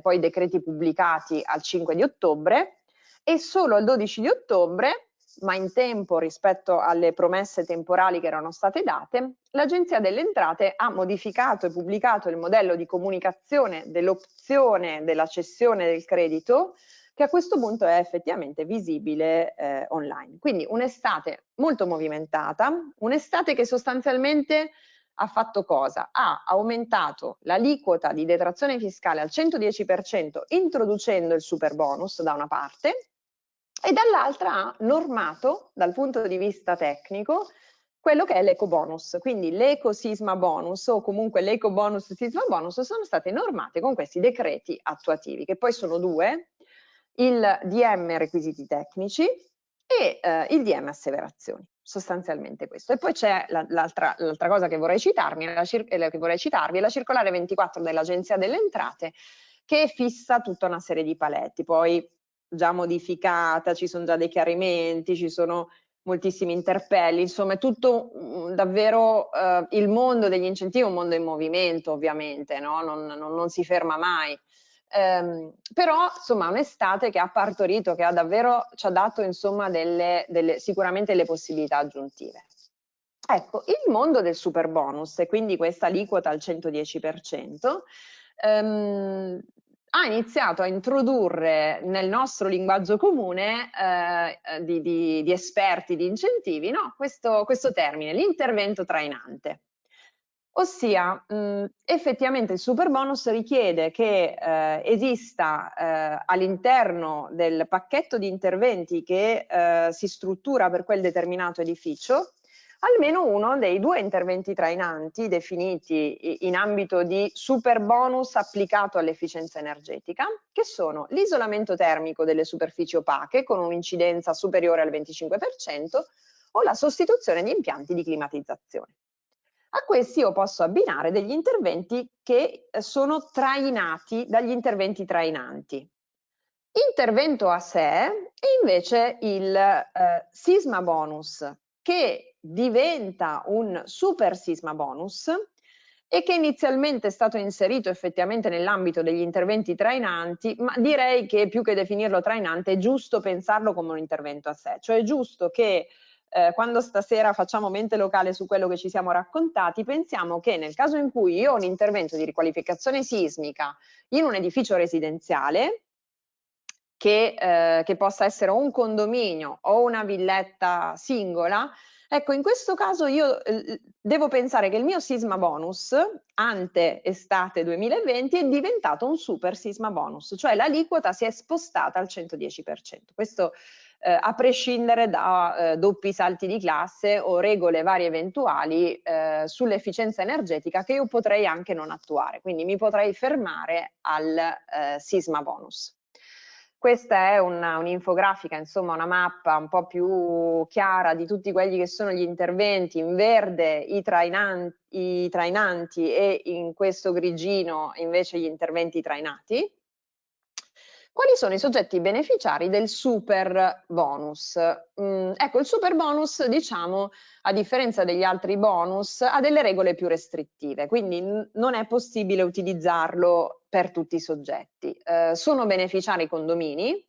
poi i decreti pubblicati al 5 di ottobre. E solo il 12 di ottobre, ma in tempo rispetto alle promesse temporali che erano state date, l'Agenzia delle Entrate ha modificato e pubblicato il modello di comunicazione dell'opzione della cessione del credito, che a questo punto è effettivamente visibile online. Quindi un'estate molto movimentata, un'estate che sostanzialmente ha fatto cosa? Ha aumentato l'aliquota di detrazione fiscale al 110% introducendo il super bonus da una parte e dall'altra ha normato dal punto di vista tecnico quello che è l'ecobonus, quindi l'ecosisma bonus o comunque l'ecobonus sisma bonus sono state normate con questi decreti attuativi che poi sono due, il DM requisiti tecnici e il DM asseverazioni, sostanzialmente questo. E poi c'è l'altra cosa che vorrei citarvi è la circolare 24 dell'Agenzia delle Entrate che fissa tutta una serie di paletti, poi già modificata, ci sono già dei chiarimenti, ci sono moltissimi interpelli, insomma è tutto davvero il mondo degli incentivi è un mondo in movimento ovviamente, no? Non si ferma mai. Però insomma un'estate che ha partorito, che ha davvero ci ha dato insomma sicuramente le possibilità aggiuntive. Ecco, il mondo del super bonus e quindi questa aliquota al 110% ha iniziato a introdurre nel nostro linguaggio comune di esperti di incentivi, no? questo termine, l'intervento trainante. Ossia, effettivamente il super bonus richiede che esista all'interno del pacchetto di interventi che si struttura per quel determinato edificio almeno uno dei due interventi trainanti definiti in ambito di super bonus applicato all'efficienza energetica, che sono l'isolamento termico delle superfici opache con un'incidenza superiore al 25% o la sostituzione di impianti di climatizzazione. A questi io posso abbinare degli interventi che sono trainati dagli interventi trainanti. Intervento a sé è invece il sisma bonus, che diventa un super sisma bonus e che inizialmente è stato inserito effettivamente nell'ambito degli interventi trainanti, ma direi che più che definirlo trainante è giusto pensarlo come un intervento a sé, cioè è giusto che quando stasera facciamo mente locale su quello che ci siamo raccontati, pensiamo che nel caso in cui io ho un intervento di riqualificazione sismica in un edificio residenziale, che possa essere o un condominio o una villetta singola, ecco, in questo caso io devo pensare che il mio sisma bonus ante estate 2020 è diventato un super sisma bonus, cioè l'aliquota si è spostata al 110%. Questo a prescindere da doppi salti di classe o regole varie eventuali sull'efficienza energetica che io potrei anche non attuare, quindi mi potrei fermare al sisma bonus. Questa è un'infografica, insomma una mappa un po' più chiara di tutti quelli che sono gli interventi, in verde i trainanti e in questo grigino invece gli interventi trainati. Quali sono i soggetti beneficiari del super bonus? Ecco, il super bonus, diciamo, a differenza degli altri bonus, ha delle regole più restrittive, quindi non è possibile utilizzarlo per tutti i soggetti. Sono beneficiari i condomini,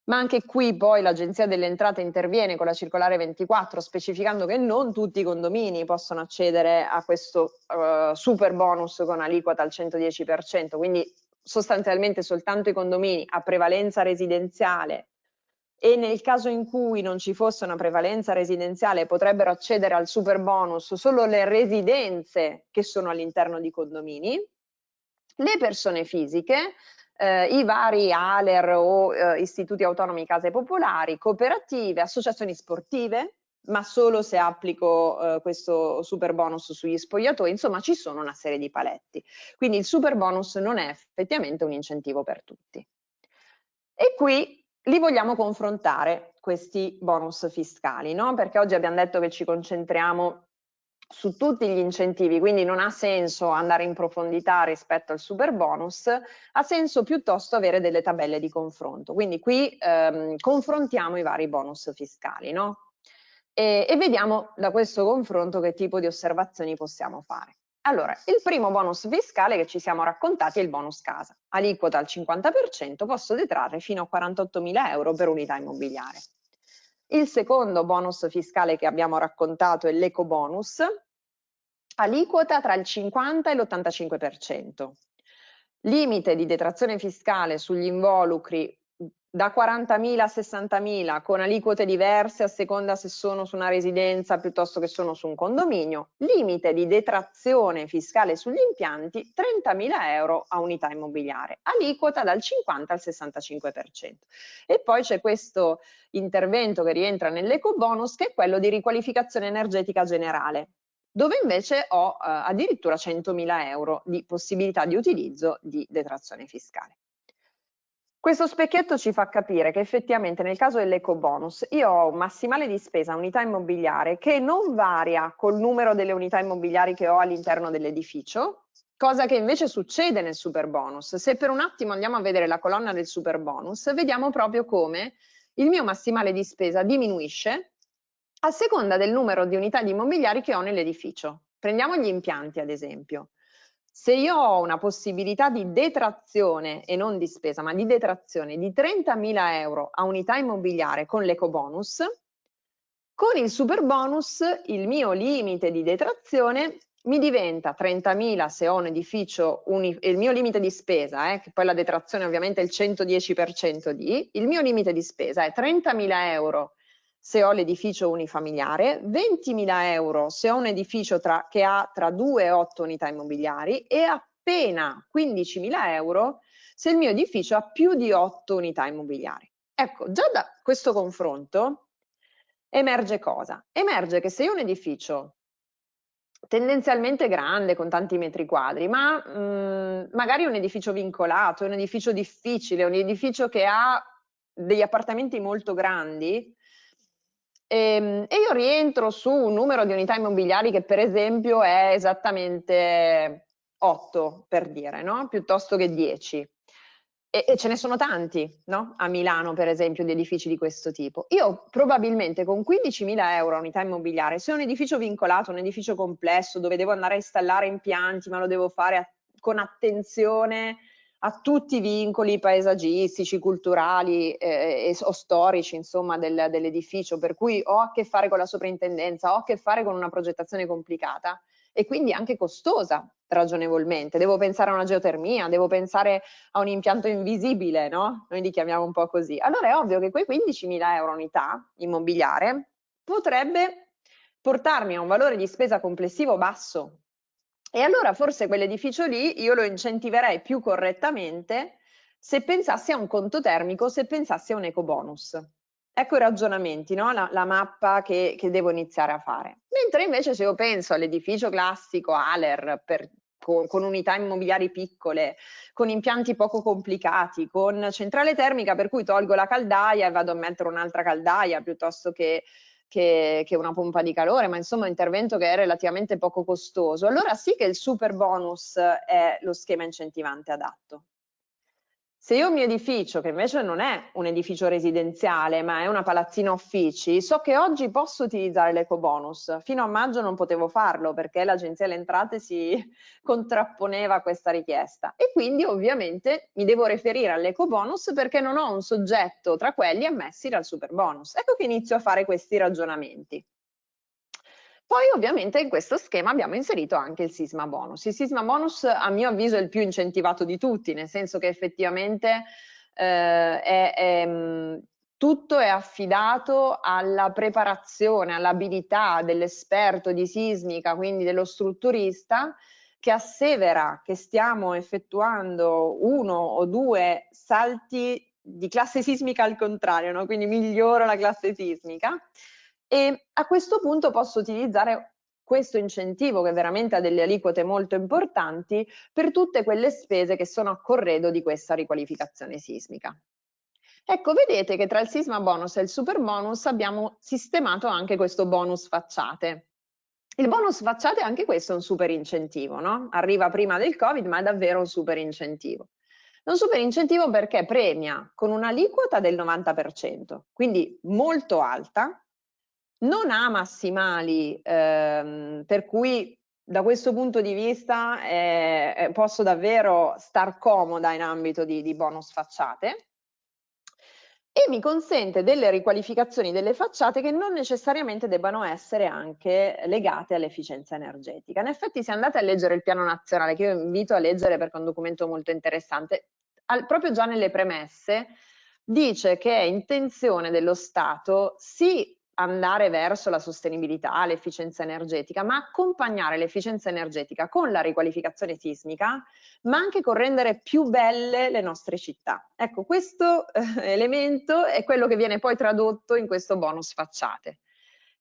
ma anche qui poi l'Agenzia delle Entrate interviene con la circolare 24 specificando che non tutti i condomini possono accedere a questo super bonus con aliquota al 110%, quindi sostanzialmente soltanto i condomini a prevalenza residenziale, e nel caso in cui non ci fosse una prevalenza residenziale potrebbero accedere al super bonus solo le residenze che sono all'interno di condomini. Le persone fisiche, i vari ALER o istituti autonomi case popolari, cooperative, associazioni sportive, ma solo se applico questo super bonus sugli spogliatoi, insomma ci sono una serie di paletti. Quindi il super bonus non è effettivamente un incentivo per tutti. E qui li vogliamo confrontare, questi bonus fiscali, no? Perché oggi abbiamo detto che ci concentriamo su tutti gli incentivi, quindi non ha senso andare in profondità rispetto al super bonus, ha senso piuttosto avere delle tabelle di confronto. Quindi qui confrontiamo i vari bonus fiscali, no? E vediamo da questo confronto che tipo di osservazioni possiamo fare. Allora, il primo bonus fiscale che ci siamo raccontati è il bonus casa. Aliquota al 50%, posso detrarre fino a 48.000 euro per unità immobiliare. Il secondo bonus fiscale che abbiamo raccontato è l'eco bonus, aliquota tra il 50 e l'85%. Limite di detrazione fiscale sugli involucri da 40.000 a 60.000 con aliquote diverse a seconda se sono su una residenza piuttosto che sono su un condominio. Limite di detrazione fiscale sugli impianti 30.000 euro a unità immobiliare, aliquota dal 50 al 65%. E poi c'è questo intervento che rientra nell'eco bonus che è quello di riqualificazione energetica generale, dove invece ho addirittura 100.000 euro di possibilità di utilizzo di detrazione fiscale. Questo specchietto ci fa capire che effettivamente nel caso dell'eco bonus io ho un massimale di spesa unità immobiliare che non varia col numero delle unità immobiliari che ho all'interno dell'edificio, cosa che invece succede nel super bonus. Se per un attimo andiamo a vedere la colonna del super bonus, vediamo proprio come il mio massimale di spesa diminuisce a seconda del numero di unità di immobiliari che ho nell'edificio. Prendiamo gli impianti ad esempio. Se io ho una possibilità di detrazione e non di spesa, ma di detrazione di 30.000 euro a unità immobiliare con l'eco bonus, con il super bonus il mio limite di detrazione mi diventa 30.000 se ho un edificio, il mio limite di spesa, che poi la detrazione ovviamente è il 110% il mio limite di spesa è 30.000 euro se ho l'edificio unifamiliare, 20.000 euro se ho un edificio che ha tra 2 e 8 unità immobiliari e appena 15.000 euro se il mio edificio ha più di 8 unità immobiliari. Ecco, già da questo confronto emerge cosa? Emerge che se io ho un edificio tendenzialmente grande, con tanti metri quadri, ma magari un edificio vincolato, un edificio difficile, un edificio che ha degli appartamenti molto grandi, e io rientro su un numero di unità immobiliari che per esempio è esattamente 8, per dire, no? Piuttosto che 10. E ce ne sono tanti, no? A Milano, per esempio, di edifici di questo tipo. Io probabilmente con 15.000 euro a unità immobiliare, se è un edificio vincolato, un edificio complesso, dove devo andare a installare impianti, ma lo devo fare con attenzione a tutti i vincoli paesaggistici, culturali o storici, insomma, dell'edificio, per cui ho a che fare con la soprintendenza, ho a che fare con una progettazione complicata e quindi anche costosa ragionevolmente. Devo pensare a una geotermia, devo pensare a un impianto invisibile, no? Noi li chiamiamo un po' così. Allora è ovvio che quei 15.000 euro unità immobiliare potrebbe portarmi a un valore di spesa complessivo basso. E allora forse quell'edificio lì io lo incentiverei più correttamente se pensassi a un conto termico, se pensassi a un ecobonus. Ecco i ragionamenti, no? La mappa che devo iniziare a fare. Mentre invece se io penso all'edificio classico ALER con unità immobiliari piccole, con impianti poco complicati, con centrale termica per cui tolgo la caldaia e vado a mettere un'altra caldaia piuttosto che una pompa di calore, ma insomma un intervento che è relativamente poco costoso, allora sì che il super bonus è lo schema incentivante adatto. Se io il mio edificio, che invece non è un edificio residenziale, ma è una palazzina uffici, so che oggi posso utilizzare l'ecobonus. Fino a maggio non potevo farlo perché l'Agenzia delle Entrate si contrapponeva a questa richiesta e quindi ovviamente mi devo riferire all'ecobonus perché non ho un soggetto tra quelli ammessi dal superbonus. Ecco che inizio a fare questi ragionamenti. Poi ovviamente in questo schema abbiamo inserito anche il sisma bonus. Il sisma bonus a mio avviso è il più incentivato di tutti, nel senso che effettivamente tutto è affidato alla preparazione, all'abilità dell'esperto di sismica, quindi dello strutturista, che assevera che stiamo effettuando 1 o 2 salti di classe sismica al contrario, no? Quindi migliora la classe sismica. E a questo punto posso utilizzare questo incentivo che veramente ha delle aliquote molto importanti per tutte quelle spese che sono a corredo di questa riqualificazione sismica. Ecco, vedete che tra il sisma bonus e il super bonus abbiamo sistemato anche questo bonus facciate. Il bonus facciate anche questo è un super incentivo, no? Arriva prima del Covid, ma è davvero un super incentivo. È un super incentivo perché premia con un'aliquota del 90%, quindi molto alta, non ha massimali, per cui da questo punto di vista posso davvero star comoda in ambito di bonus facciate e mi consente delle riqualificazioni delle facciate che non necessariamente debbano essere anche legate all'efficienza energetica. In effetti se andate a leggere il piano nazionale, che io invito a leggere perché è un documento molto interessante, proprio già nelle premesse dice che è intenzione dello Stato sì andare verso la sostenibilità, l'efficienza energetica, ma accompagnare l'efficienza energetica con la riqualificazione sismica, ma anche con rendere più belle le nostre città. Ecco, questo elemento è quello che viene poi tradotto in questo bonus facciate,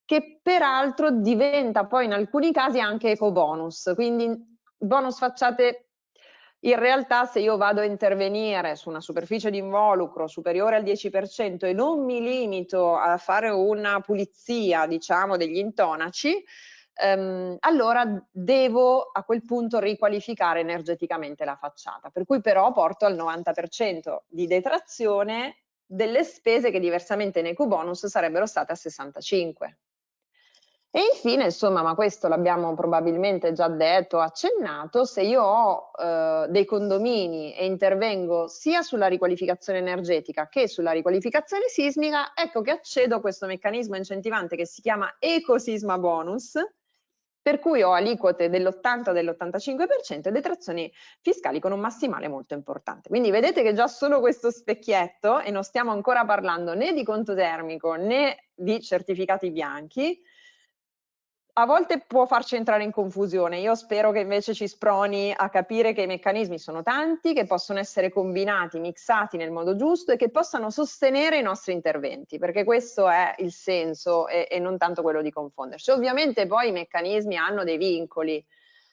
che peraltro diventa poi in alcuni casi anche ecobonus, quindi bonus facciate. In realtà se io vado a intervenire su una superficie di involucro superiore al 10% e non mi limito a fare una pulizia, diciamo, degli intonaci, allora devo a quel punto riqualificare energeticamente la facciata, per cui però porto al 90% di detrazione delle spese che diversamente in ecobonus sarebbero state a 65%. E infine, insomma, ma questo l'abbiamo probabilmente già detto, accennato, se io ho dei condomini e intervengo sia sulla riqualificazione energetica che sulla riqualificazione sismica, ecco che accedo a questo meccanismo incentivante che si chiama ecosisma bonus, per cui ho aliquote dell'80 dell'85% e detrazioni fiscali con un massimale molto importante. Quindi vedete che già solo questo specchietto, e non stiamo ancora parlando né di conto termico né di certificati bianchi, a volte può farci entrare in confusione. Io spero che invece ci sproni a capire che i meccanismi sono tanti, che possono essere combinati, mixati nel modo giusto e che possano sostenere i nostri interventi, perché questo è il senso e non tanto quello di confonderci. Ovviamente poi i meccanismi hanno dei vincoli.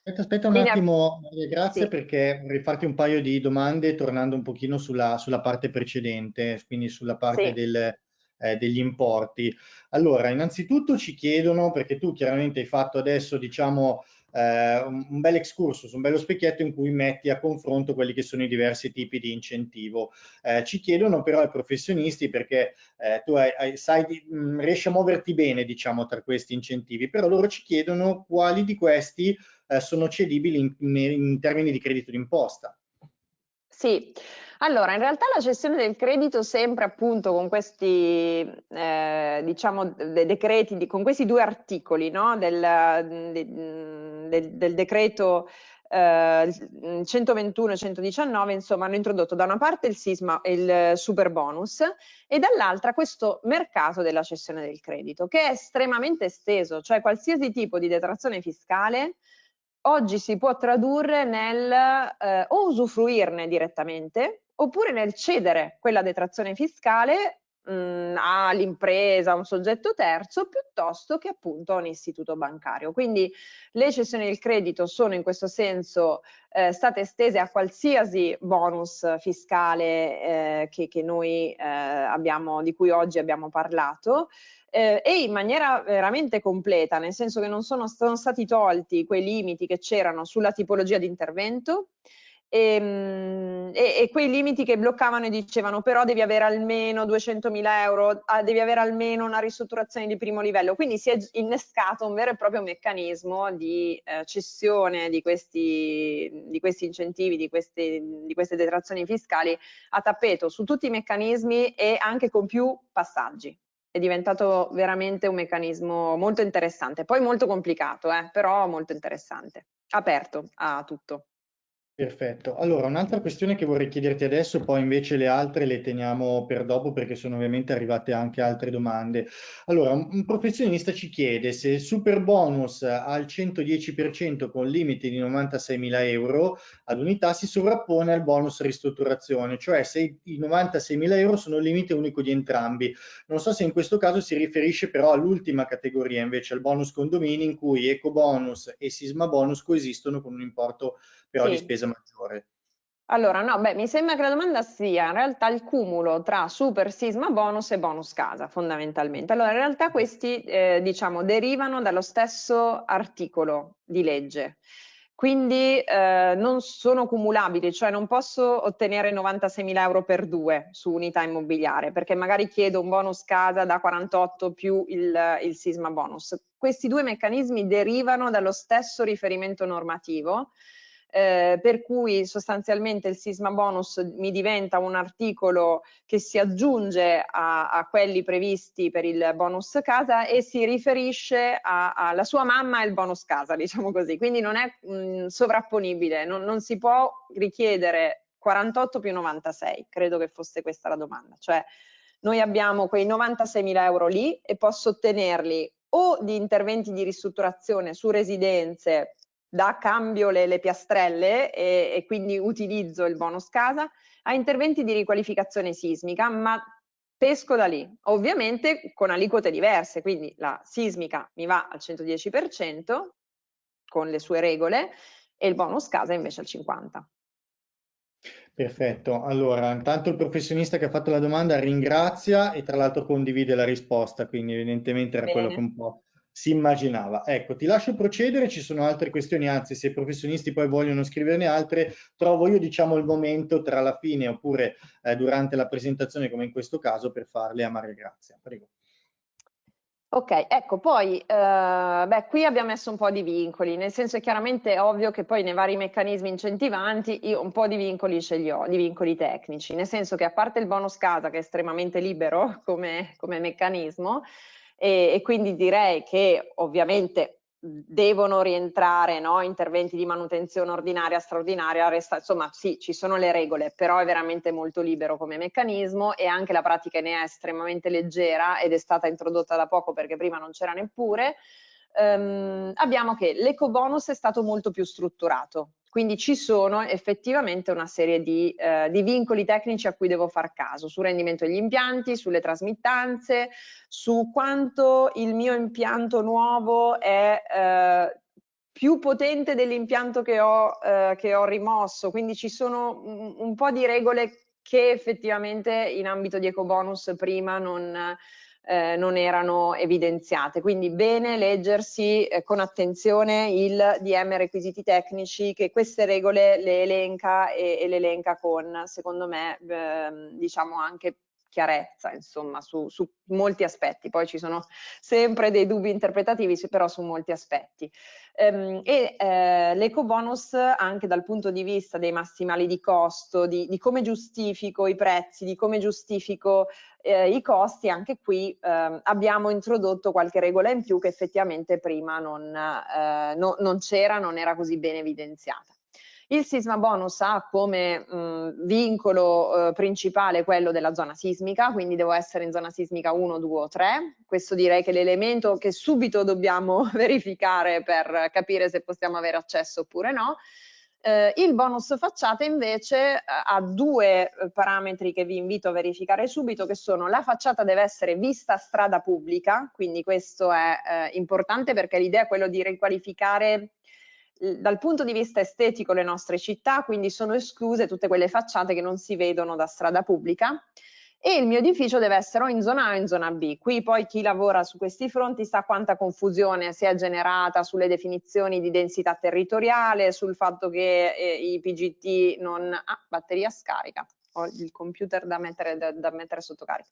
Aspetta un Quindi, attimo, grazie sì, perché vorrei farti un paio di domande tornando un pochino sulla parte precedente, quindi sulla parte sì. degli importi. Allora, innanzitutto ci chiedono, perché tu chiaramente hai fatto adesso, diciamo, un bel excursus, un bello specchietto in cui metti a confronto quelli che sono i diversi tipi di incentivo. Ci chiedono però ai professionisti, perché tu riesci a muoverti bene, diciamo, tra questi incentivi, però loro ci chiedono quali di questi sono cedibili in termini di credito d'imposta. Sì, allora in realtà la cessione del credito sempre appunto con questi diciamo decreti, con questi due articoli, no? del decreto 121 e 119, insomma hanno introdotto da una parte il super bonus e dall'altra questo mercato della cessione del credito che è estremamente esteso, cioè qualsiasi tipo di detrazione fiscale oggi si può tradurre nel o usufruirne direttamente oppure nel cedere quella detrazione fiscale all'impresa, a un soggetto terzo, piuttosto che appunto a un istituto bancario. Quindi le cessioni del credito sono in questo senso state estese a qualsiasi bonus fiscale che noi di cui oggi abbiamo parlato, e in maniera veramente completa, nel senso che non sono stati tolti quei limiti che c'erano sulla tipologia di intervento e quei limiti che bloccavano e dicevano però devi avere almeno 200.000 euro, devi avere almeno una ristrutturazione di primo livello, quindi si è innescato un vero e proprio meccanismo di cessione di questi incentivi, di queste detrazioni fiscali a tappeto su tutti i meccanismi e anche con più passaggi. È diventato veramente un meccanismo molto interessante, poi molto complicato, però molto interessante, aperto a tutto. Perfetto. Allora, un'altra questione che vorrei chiederti adesso, poi invece le altre le teniamo per dopo perché sono ovviamente arrivate anche altre domande. Allora, un professionista ci chiede se il super bonus al 110% con limite di 96.000 euro ad unità si sovrappone al bonus ristrutturazione, cioè se i 96.000 euro sono il limite unico di entrambi. Non so se in questo caso si riferisce però all'ultima categoria, invece al bonus condomini in cui eco bonus e sisma bonus coesistono con un importo però di Sì. spesa maggiore. Allora, no, beh, mi sembra che la domanda sia in realtà il cumulo tra super sisma bonus e bonus casa, fondamentalmente. Allora, in realtà questi, diciamo, derivano dallo stesso articolo di legge, quindi non sono cumulabili, cioè non posso ottenere 96.000 euro per due su unità immobiliare, perché magari chiedo un bonus casa da 48 più il sisma bonus. Questi due meccanismi derivano dallo stesso riferimento normativo, per cui sostanzialmente il sisma bonus mi diventa un articolo che si aggiunge a quelli previsti per il bonus casa e si riferisce alla sua mamma e il bonus casa, diciamo così, quindi non è sovrapponibile, non si può richiedere 48 più 96, credo che fosse questa la domanda, cioè noi abbiamo quei 96.000 euro lì e posso ottenerli o di interventi di ristrutturazione su residenze da cambio le piastrelle e quindi utilizzo il bonus casa, a interventi di riqualificazione sismica, ma pesco da lì, ovviamente con aliquote diverse, quindi la sismica mi va al 110% con le sue regole e il bonus casa invece al 50%. Perfetto, allora intanto il professionista che ha fatto la domanda ringrazia e tra l'altro condivide la risposta, quindi evidentemente era quello che Bene. un po' si immaginava. Ecco, ti lascio procedere, ci sono altre questioni, anzi se i professionisti poi vogliono scriverne altre, trovo io diciamo il momento tra la fine oppure durante la presentazione come in questo caso per farle a Maria Grazia. Prego. Ok, ecco, poi qui abbiamo messo un po' di vincoli, nel senso è chiaramente ovvio che poi nei vari meccanismi incentivanti io un po' di vincoli ce li ho, di vincoli tecnici, nel senso che a parte il bonus casa che è estremamente libero come meccanismo e quindi direi che ovviamente devono rientrare, no, interventi di manutenzione ordinaria, straordinaria, insomma sì, ci sono le regole, però è veramente molto libero come meccanismo e anche la pratica ne è estremamente leggera ed è stata introdotta da poco perché prima non c'era neppure. Abbiamo che l'ecobonus è stato molto più strutturato, quindi ci sono effettivamente una serie di vincoli tecnici a cui devo far caso, sul rendimento degli impianti, sulle trasmittanze, su quanto il mio impianto nuovo è più potente dell'impianto che ho rimosso, quindi ci sono un po' di regole che effettivamente in ambito di ecobonus prima non erano evidenziate, quindi bene leggersi con attenzione il DM requisiti tecnici che queste regole le elenca e le elenca con, secondo me, diciamo anche chiarezza, insomma, su molti aspetti. Poi ci sono sempre dei dubbi interpretativi, però su molti aspetti. L'ecobonus, anche dal punto di vista dei massimali di costo, di come giustifico i prezzi, di come giustifico i costi, anche qui abbiamo introdotto qualche regola in più che effettivamente prima non c'era, non era così bene evidenziata. Il sisma bonus ha come vincolo principale quello della zona sismica, quindi devo essere in zona sismica 1, 2 o 3. Questo direi che è l'elemento che subito dobbiamo verificare per capire se possiamo avere accesso oppure no. Il bonus facciata invece ha due parametri che vi invito a verificare subito, che sono: la facciata deve essere vista a strada pubblica, quindi questo è importante perché l'idea è quello di riqualificare dal punto di vista estetico le nostre città, quindi sono escluse tutte quelle facciate che non si vedono da strada pubblica, e il mio edificio deve essere o in zona A o in zona B. Qui poi chi lavora su questi fronti sa quanta confusione si è generata sulle definizioni di densità territoriale, sul fatto che i PGT non... Ah, batteria scarica. Ho il computer da mettere sotto carica.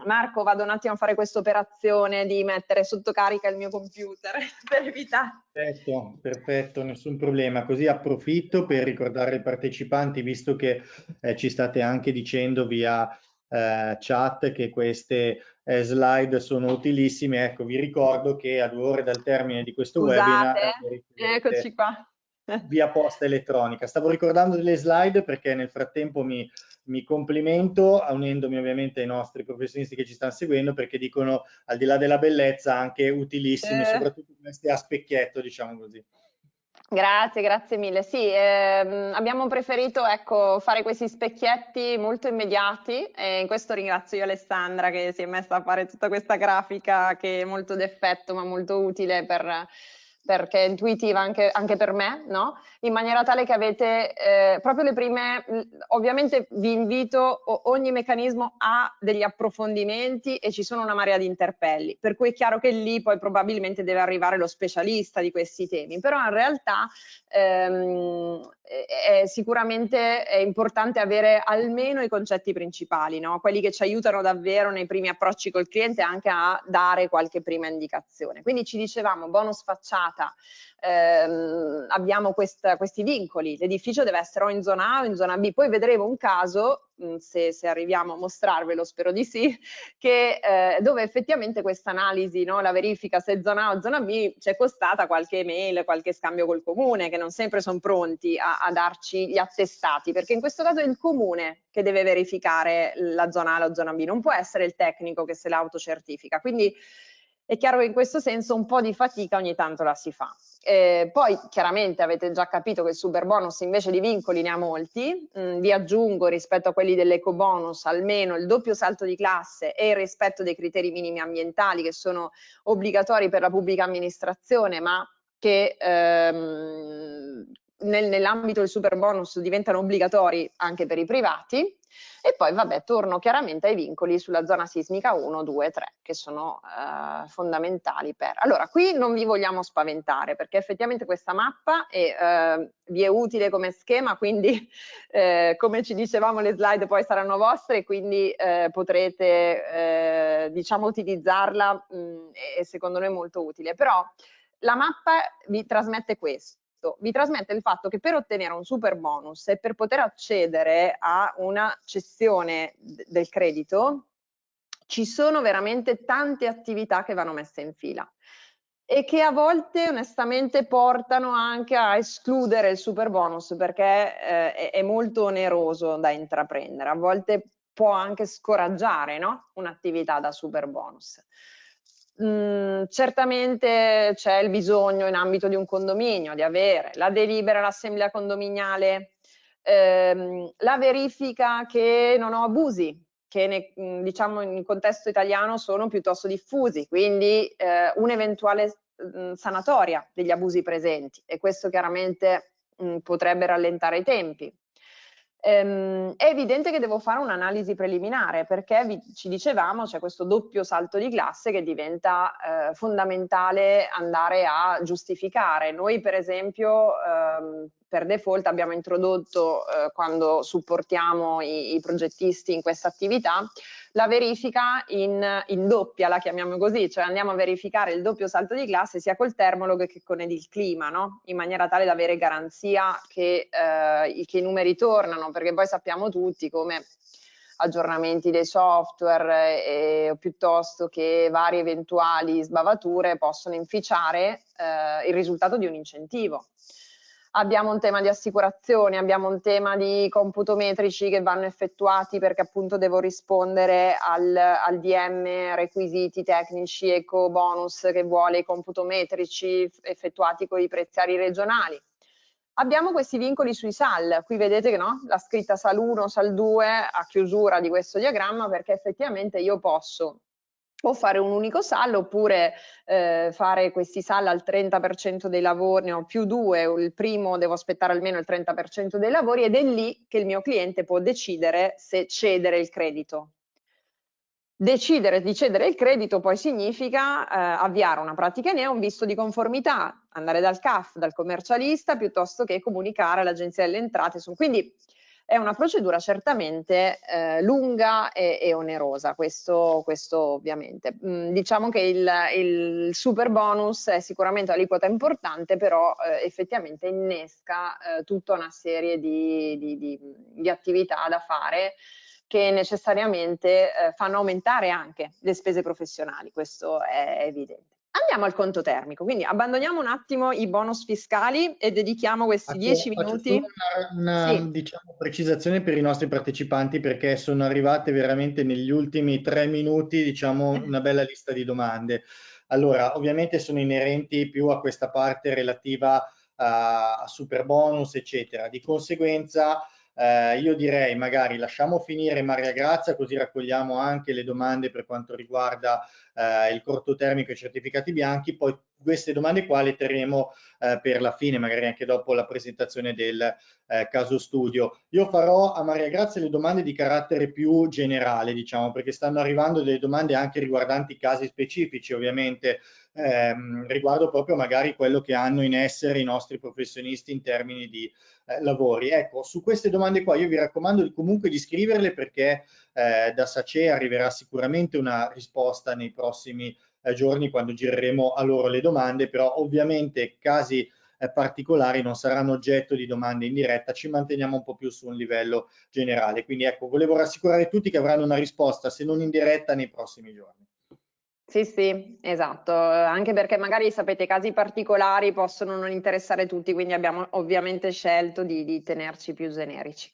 Marco, vado un attimo a fare questa operazione di mettere sotto carica il mio computer per evitare. Perfetto, perfetto, nessun problema. Così approfitto per ricordare ai partecipanti, visto che ci state anche dicendo via chat che queste slide sono utilissime. Ecco, vi ricordo che a 2 ore dal termine di questo webinar Scusate, le eccoci riceverete qua. via posta elettronica. Stavo ricordando delle slide perché nel frattempo mi complimento, unendomi ovviamente ai nostri professionisti che ci stanno seguendo, perché dicono, al di là della bellezza, anche utilissime, soprattutto queste a specchietto, diciamo così. Grazie, grazie mille. Sì, abbiamo preferito, ecco, fare questi specchietti molto immediati, e in questo ringrazio io Alessandra che si è messa a fare tutta questa grafica che è molto d'effetto ma molto utile perché è intuitiva anche per me, no? In maniera tale che avete proprio le prime, ovviamente vi invito, ogni meccanismo ha degli approfondimenti e ci sono una marea di interpelli, per cui è chiaro che lì poi probabilmente deve arrivare lo specialista di questi temi, però in realtà sicuramente è importante avere almeno i concetti principali, no? Quelli che ci aiutano davvero nei primi approcci col cliente anche a dare qualche prima indicazione. Quindi ci dicevamo, bonus facciata, abbiamo questi vincoli, l'edificio deve essere o in zona A o in zona B, poi vedremo un caso, se arriviamo a mostrarvelo, spero di sì, che, dove effettivamente questa analisi, no, la verifica se è zona A o zona B, ci è costata qualche email, qualche scambio col comune, che non sempre sono pronti a darci gli attestati, perché in questo caso è il comune che deve verificare la zona A o la zona B, non può essere il tecnico che se l'autocertifica, quindi è chiaro che in questo senso un po' di fatica ogni tanto la si fa. Poi chiaramente avete già capito che il super bonus invece di vincoli ne ha molti, vi aggiungo rispetto a quelli dell'ecobonus almeno il doppio salto di classe e il rispetto dei criteri minimi ambientali che sono obbligatori per la pubblica amministrazione ma che nell'ambito del super bonus diventano obbligatori anche per i privati. E poi vabbè, torno chiaramente ai vincoli sulla zona sismica 1, 2, 3 che sono fondamentali per... Allora, qui non vi vogliamo spaventare perché effettivamente questa mappa vi è utile come schema, quindi come ci dicevamo le slide poi saranno vostre, quindi potrete diciamo utilizzarla e secondo noi è molto utile. Però la mappa vi trasmette questo. Vi trasmette il fatto che per ottenere un super bonus e per poter accedere a una cessione del credito ci sono veramente tante attività che vanno messe in fila e che a volte onestamente portano anche a escludere il super bonus perché è molto oneroso da intraprendere, a volte può anche scoraggiare, no? Un'attività da super bonus. Certamente c'è il bisogno in ambito di un condominio di avere la delibera, l'assemblea condominiale, la verifica che non ho abusi, che diciamo in contesto italiano sono piuttosto diffusi, quindi un'eventuale sanatoria degli abusi presenti e questo chiaramente potrebbe rallentare i tempi. È evidente che devo fare un'analisi preliminare perché ci dicevamo c'è questo doppio salto di classe che diventa fondamentale andare a giustificare. Noi per esempio per default abbiamo introdotto quando supportiamo i progettisti in questa attività la verifica in doppia, la chiamiamo così, cioè andiamo a verificare il doppio salto di classe sia col termolog che con il clima, no? In maniera tale da avere garanzia che i numeri tornano, perché poi sappiamo tutti come aggiornamenti dei software piuttosto che varie eventuali sbavature possono inficiare il risultato di un incentivo. Abbiamo un tema di assicurazioni, abbiamo un tema di computometrici che vanno effettuati perché appunto devo rispondere al DM requisiti tecnici eco bonus che vuole i computometrici effettuati con i preziari regionali. Abbiamo questi vincoli sui SAL, qui vedete che no? La scritta SAL 1, SAL 2 a chiusura di questo diagramma perché effettivamente io posso o fare un unico SAL oppure fare questi SAL al 30% dei lavori, ne ho più due, il primo devo aspettare almeno il 30% dei lavori ed è lì che il mio cliente può decidere se cedere il credito. Decidere di cedere il credito poi significa avviare una pratica ENEA, un visto di conformità, andare dal CAF, dal commercialista, piuttosto che comunicare all'Agenzia delle Entrate. Quindi è una procedura certamente lunga e onerosa, questo ovviamente. Diciamo che il super bonus è sicuramente un'aliquota importante, però effettivamente innesca tutta una serie di attività da fare che necessariamente fanno aumentare anche le spese professionali, questo è evidente. Andiamo al conto termico, quindi abbandoniamo un attimo i bonus fiscali e dedichiamo questi 10 Faccio solo minuti. una, Sì. diciamo, precisazione per i nostri partecipanti perché sono arrivate veramente negli ultimi 3 minuti, diciamo, una bella lista di domande. Allora, ovviamente sono inerenti più a questa parte relativa a super bonus, eccetera. Di conseguenza, io direi magari lasciamo finire Maria Grazia, così raccogliamo anche le domande per quanto riguarda il corto termico e i certificati bianchi, poi queste domande qua le terremo per la fine, magari anche dopo la presentazione del caso studio. Io farò a Maria Grazia le domande di carattere più generale, diciamo, perché stanno arrivando delle domande anche riguardanti casi specifici, ovviamente, riguardo proprio magari quello che hanno in essere i nostri professionisti in termini di lavori. Ecco, su queste domande qua io vi raccomando comunque di scriverle perché da SACE arriverà sicuramente una risposta nei prossimi giorni quando gireremo a loro le domande, però ovviamente casi particolari non saranno oggetto di domande in diretta, ci manteniamo un po' più su un livello generale. Quindi ecco, volevo rassicurare tutti che avranno una risposta, se non in diretta, nei prossimi giorni. Sì, sì, esatto, anche perché magari sapete casi particolari possono non interessare tutti, quindi abbiamo ovviamente scelto di tenerci più generici.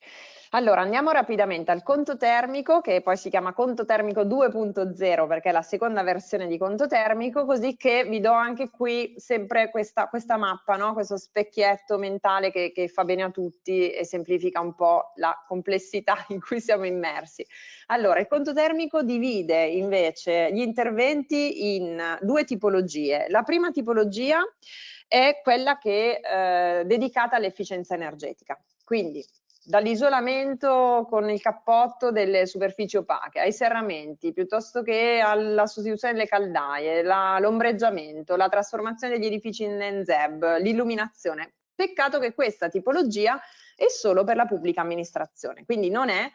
Allora, andiamo rapidamente al conto termico, che poi si chiama conto termico 2.0 perché è la seconda versione di conto termico, così che vi do anche qui sempre questa mappa, no? Questo specchietto mentale che fa bene a tutti e semplifica un po' la complessità in cui siamo immersi. Allora, il conto termico divide invece gli interventi in due tipologie. La prima tipologia è quella che è dedicata all'efficienza energetica, quindi dall'isolamento con il cappotto delle superfici opache, ai serramenti, piuttosto che alla sostituzione delle caldaie, l'ombreggiamento, la trasformazione degli edifici in NZEB, l'illuminazione. Peccato che questa tipologia è solo per la pubblica amministrazione, quindi non è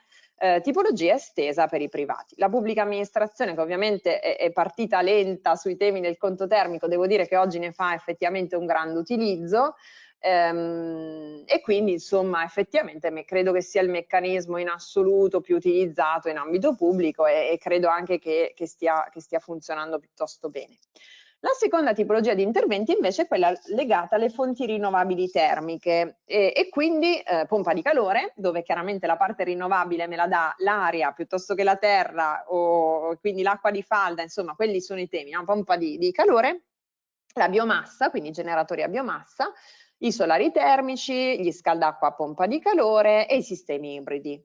tipologia estesa per i privati. La pubblica amministrazione, che ovviamente è partita lenta sui temi del conto termico, devo dire che oggi ne fa effettivamente un grande utilizzo, e quindi insomma effettivamente credo che sia il meccanismo in assoluto più utilizzato in ambito pubblico e credo anche che stia funzionando piuttosto bene. La seconda tipologia di interventi invece è quella legata alle fonti rinnovabili termiche e quindi pompa di calore, dove chiaramente la parte rinnovabile me la dà l'aria piuttosto che la terra o quindi l'acqua di falda, insomma quelli sono i temi, no? Pompa di calore, la biomassa, quindi generatori a biomassa, i solari termici, gli scaldacqua a pompa di calore e i sistemi ibridi.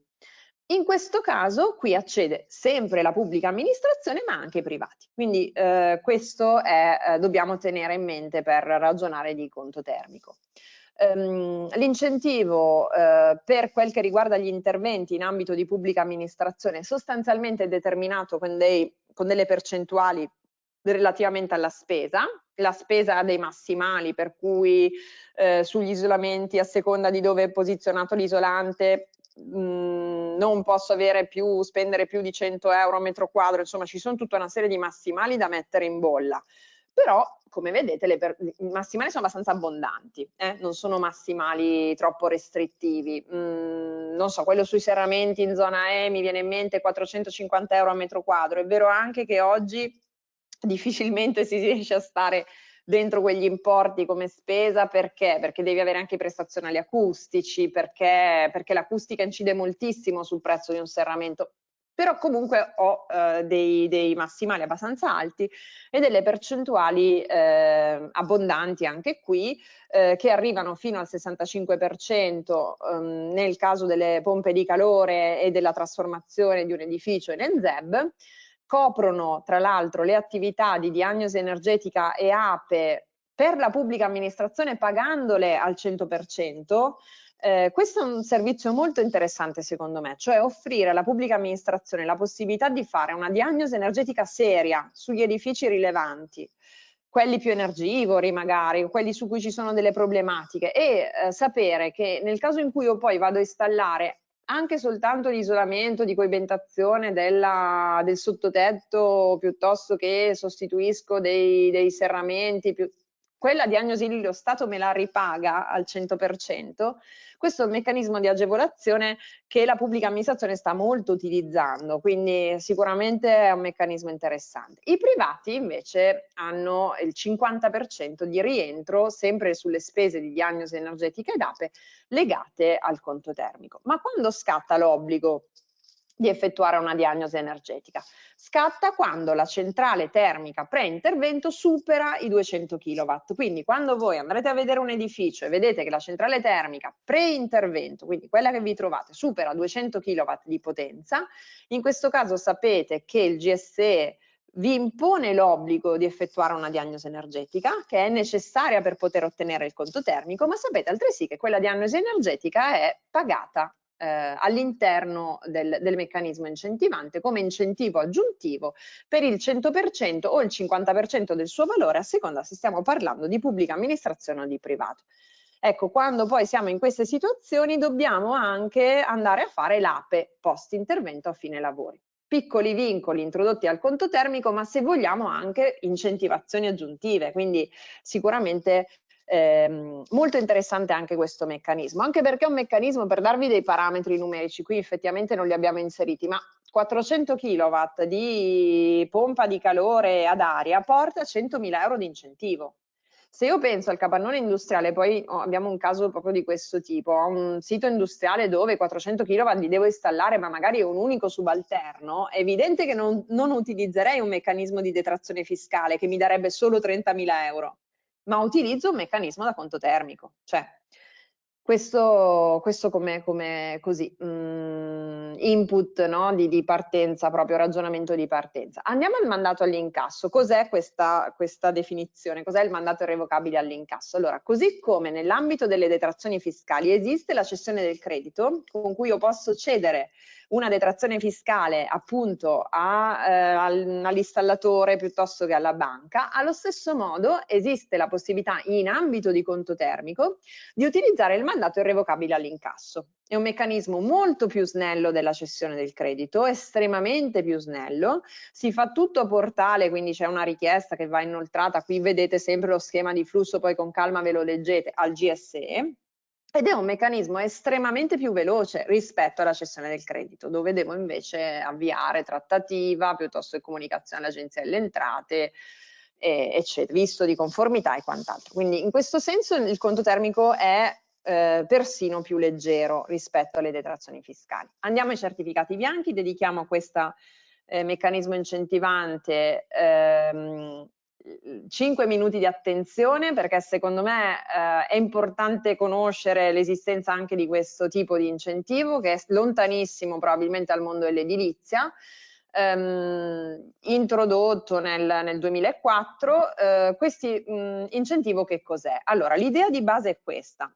In questo caso qui accede sempre la pubblica amministrazione ma anche i privati, quindi questo dobbiamo tenere in mente per ragionare di conto termico. L'incentivo per quel che riguarda gli interventi in ambito di pubblica amministrazione è sostanzialmente determinato con delle percentuali relativamente alla spesa. La spesa ha dei massimali, per cui sugli isolamenti, a seconda di dove è posizionato l'isolante, non posso spendere più di 100 euro a metro quadro, insomma ci sono tutta una serie di massimali da mettere in bolla. Però, come vedete, i massimali sono abbastanza abbondanti, non sono massimali troppo restrittivi. Non so, quello sui serramenti in zona E mi viene in mente 450 euro a metro quadro. È vero anche che oggi difficilmente si riesce a stare dentro quegli importi come spesa, perché? Perché devi avere anche i prestazionali acustici, perché l'acustica incide moltissimo sul prezzo di un serramento. Però comunque ho dei massimali abbastanza alti e delle percentuali abbondanti anche qui, che arrivano fino al 65% nel caso delle pompe di calore e della trasformazione di un edificio in ZEB. Coprono tra l'altro le attività di diagnosi energetica e APE per la pubblica amministrazione pagandole al 100%. Questo è un servizio molto interessante secondo me, cioè offrire alla pubblica amministrazione la possibilità di fare una diagnosi energetica seria sugli edifici rilevanti, quelli più energivori magari, quelli su cui ci sono delle problematiche, e sapere che nel caso in cui io poi vado a installare anche soltanto l'isolamento di coibentazione del sottotetto, piuttosto che sostituisco dei serramenti, quella diagnosi lì lo Stato me la ripaga al 100%. Questo è un meccanismo di agevolazione che la pubblica amministrazione sta molto utilizzando, quindi sicuramente è un meccanismo interessante. I privati invece hanno il 50% di rientro sempre sulle spese di diagnosi energetica ed APE legate al conto termico. Ma quando scatta l'obbligo di effettuare una diagnosi energetica? Scatta quando la centrale termica pre-intervento supera i 200 kW. Quindi quando voi andrete a vedere un edificio e vedete che la centrale termica pre-intervento, quindi quella che vi trovate, supera 200 kW di potenza, in questo caso sapete che il GSE vi impone l'obbligo di effettuare una diagnosi energetica che è necessaria per poter ottenere il conto termico, ma sapete altresì che quella diagnosi energetica è pagata all'interno del meccanismo incentivante come incentivo aggiuntivo per il 100% o il 50% del suo valore, a seconda se stiamo parlando di pubblica amministrazione o di privato. Ecco, quando poi siamo in queste situazioni dobbiamo anche andare a fare l'APE post intervento a fine lavori. Piccoli vincoli introdotti al conto termico, ma se vogliamo anche incentivazioni aggiuntive, quindi sicuramente molto interessante anche questo meccanismo, anche perché è un meccanismo per darvi dei parametri numerici, qui effettivamente non li abbiamo inseriti, ma 400 kW di pompa di calore ad aria porta 100.000 euro di incentivo. Se io penso al capannone industriale, poi abbiamo un caso proprio di questo tipo, ho un sito industriale dove 400 kW li devo installare, ma magari è un unico subalterno, è evidente che non utilizzerei un meccanismo di detrazione fiscale che mi darebbe solo 30.000 euro, ma utilizzo un meccanismo da conto termico, cioè questo come così, input, no? di partenza, proprio ragionamento di partenza. Andiamo al mandato all'incasso. Cos'è questa definizione? Cos'è il mandato irrevocabile all'incasso? Allora, così come nell'ambito delle detrazioni fiscali esiste la cessione del credito, con cui io posso cedere una detrazione fiscale appunto all'installatore piuttosto che alla banca, allo stesso modo esiste la possibilità in ambito di conto termico di utilizzare il mandato irrevocabile all'incasso. È un meccanismo molto più snello della cessione del credito, estremamente più snello, si fa tutto a portale, quindi c'è una richiesta che va inoltrata, qui vedete sempre lo schema di flusso, poi con calma ve lo leggete, al GSE, ed è un meccanismo estremamente più veloce rispetto alla cessione del credito, dove devo invece avviare trattativa piuttosto che comunicazione all'Agenzia delle Entrate, eccetera, visto di conformità e quant'altro. Quindi in questo senso il conto termico è persino più leggero rispetto alle detrazioni fiscali. Andiamo ai certificati bianchi, dedichiamo a questo meccanismo incentivante 5 minuti di attenzione, perché secondo me è importante conoscere l'esistenza anche di questo tipo di incentivo che è lontanissimo probabilmente dal mondo dell'edilizia, introdotto nel 2004. Questo incentivo che cos'è? Allora, l'idea di base è questa: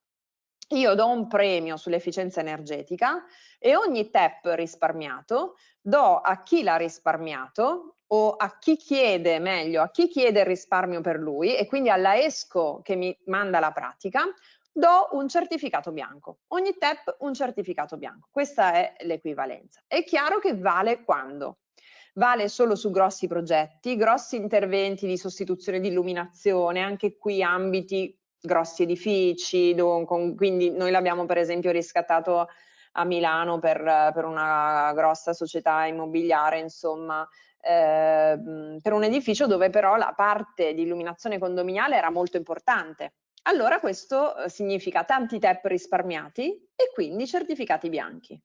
io do un premio sull'efficienza energetica e ogni TEP risparmiato do a chi l'ha risparmiato o a chi chiede, meglio, a chi chiede il risparmio per lui e quindi alla ESCO che mi manda la pratica, do un certificato bianco. Ogni TEP un certificato bianco. Questa è l'equivalenza. È chiaro che vale quando? Vale solo su grossi progetti, grossi interventi di sostituzione di illuminazione, anche qui ambiti grossi edifici, quindi noi l'abbiamo per esempio riscattato a Milano per una grossa società immobiliare, insomma, per un edificio dove però la parte di illuminazione condominiale era molto importante. Allora questo significa tanti TEP risparmiati e quindi certificati bianchi,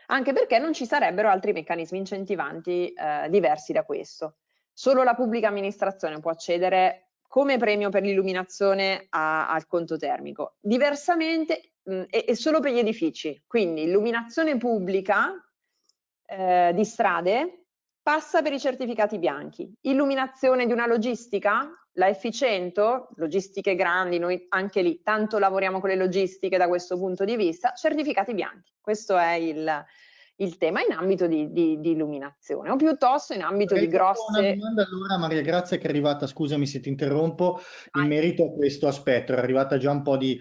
anche perché non ci sarebbero altri meccanismi incentivanti diversi da questo. Solo la pubblica amministrazione può accedere come premio per l'illuminazione al conto termico. Diversamente e solo per gli edifici, quindi illuminazione pubblica di strade passa per i certificati bianchi. Illuminazione di una logistica, la Efficento, logistiche grandi, noi anche lì tanto lavoriamo con le logistiche da questo punto di vista, certificati bianchi. Questo è il tema in ambito di illuminazione o piuttosto in ambito di Una grosse... domanda allora, Maria Grazia, che è arrivata, scusami se ti interrompo, in Vai. merito a questo aspetto, è arrivata già un po' di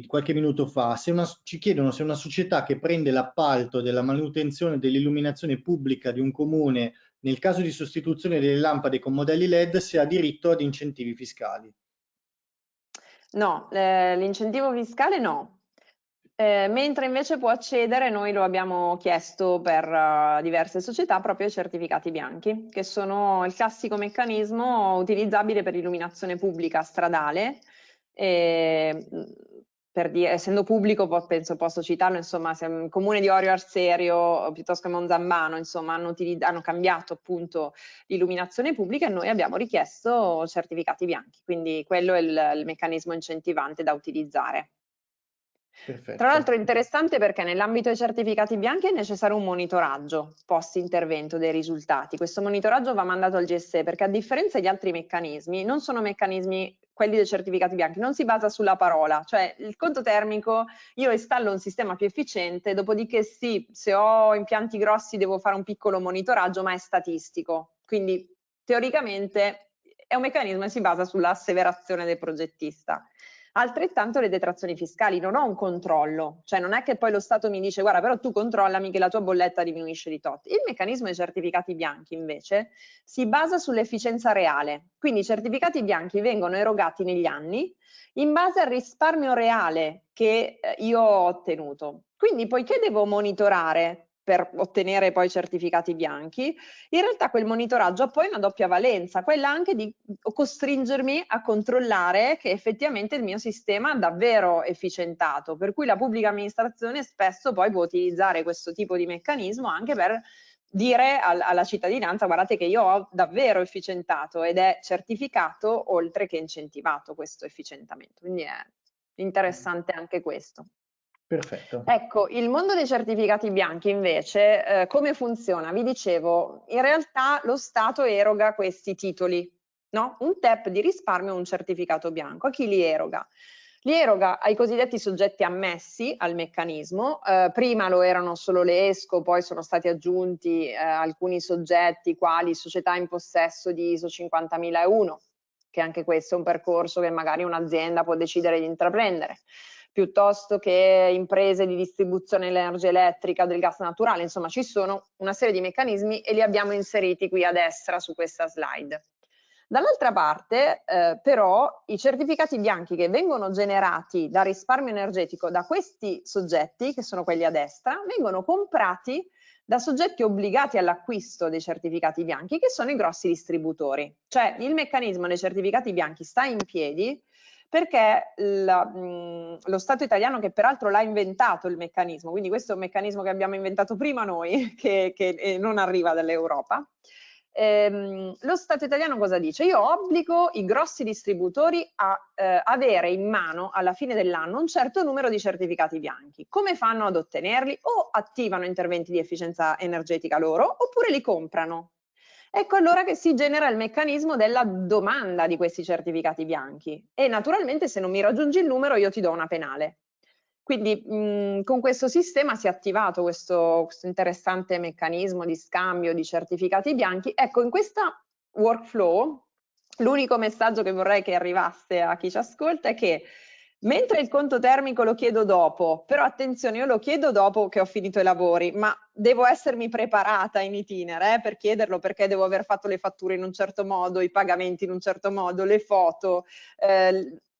qualche minuto fa. Ci chiedono se una società che prende l'appalto della manutenzione dell'illuminazione pubblica di un comune, nel caso di sostituzione delle lampade con modelli LED, se ha diritto ad incentivi fiscali. No, l'incentivo fiscale no. Mentre invece può accedere, noi lo abbiamo chiesto per diverse società, proprio ai certificati bianchi, che sono il classico meccanismo utilizzabile per illuminazione pubblica stradale. Per dire, essendo pubblico, penso posso citarlo, insomma, se il comune di Orio Arserio piuttosto che Monzambano, insomma, hanno cambiato appunto l'illuminazione pubblica e noi abbiamo richiesto certificati bianchi, quindi quello è il meccanismo incentivante da utilizzare. Tra Perfetto. l'altro è interessante perché nell'ambito dei certificati bianchi è necessario un monitoraggio post intervento dei risultati. Questo monitoraggio va mandato al GSE perché a differenza di altri meccanismi, non sono meccanismi, quelli dei certificati bianchi, non si basa sulla parola, cioè il conto termico io installo un sistema più efficiente, dopodiché sì, se ho impianti grossi devo fare un piccolo monitoraggio, ma è statistico. Quindi teoricamente è un meccanismo che si basa sull'asseverazione del progettista. Altrettanto le detrazioni fiscali, non ho un controllo, cioè non è che poi lo Stato mi dice guarda però tu controllami che la tua bolletta diminuisce di tot. Il meccanismo dei certificati bianchi invece si basa sull'efficienza reale, quindi i certificati bianchi vengono erogati negli anni in base al risparmio reale che io ho ottenuto. Quindi poiché devo monitorare per ottenere poi certificati bianchi, in realtà quel monitoraggio ha poi una doppia valenza, quella anche di costringermi a controllare che effettivamente il mio sistema ha davvero efficientato, per cui la pubblica amministrazione spesso poi può utilizzare questo tipo di meccanismo anche per dire alla cittadinanza guardate che io ho davvero efficientato ed è certificato oltre che incentivato questo efficientamento, quindi è interessante anche questo. Perfetto. Ecco, il mondo dei certificati bianchi invece, come funziona? Vi dicevo, in realtà lo Stato eroga questi titoli, no? Un TEP di risparmio o un certificato bianco. A chi li eroga? Li eroga ai cosiddetti soggetti ammessi al meccanismo, prima lo erano solo le ESCO, poi sono stati aggiunti alcuni soggetti quali società in possesso di ISO 50001, che anche questo è un percorso che magari un'azienda può decidere di intraprendere, piuttosto che imprese di distribuzione dell'energia elettrica, del gas naturale, insomma ci sono una serie di meccanismi e li abbiamo inseriti qui a destra su questa slide. Dall'altra parte però i certificati bianchi che vengono generati da risparmio energetico da questi soggetti, che sono quelli a destra, vengono comprati da soggetti obbligati all'acquisto dei certificati bianchi, che sono i grossi distributori. Cioè il meccanismo dei certificati bianchi sta in piedi perché lo Stato italiano, che peraltro l'ha inventato il meccanismo, quindi questo è un meccanismo che abbiamo inventato prima noi, che non arriva dall'Europa, lo Stato italiano cosa dice? Io obbligo i grossi distributori a avere in mano alla fine dell'anno un certo numero di certificati bianchi. Come fanno ad ottenerli? O attivano interventi di efficienza energetica loro, oppure li comprano. Ecco allora che si genera il meccanismo della domanda di questi certificati bianchi e naturalmente se non mi raggiungi il numero io ti do una penale. Quindi con questo sistema si è attivato questo interessante meccanismo di scambio di certificati bianchi. Ecco, in questa workflow, l'unico messaggio che vorrei che arrivasse a chi ci ascolta è che mentre il conto termico lo chiedo dopo, però attenzione, io lo chiedo dopo che ho finito i lavori, ma devo essermi preparata in itinere per chiederlo, perché devo aver fatto le fatture in un certo modo, i pagamenti in un certo modo, le foto,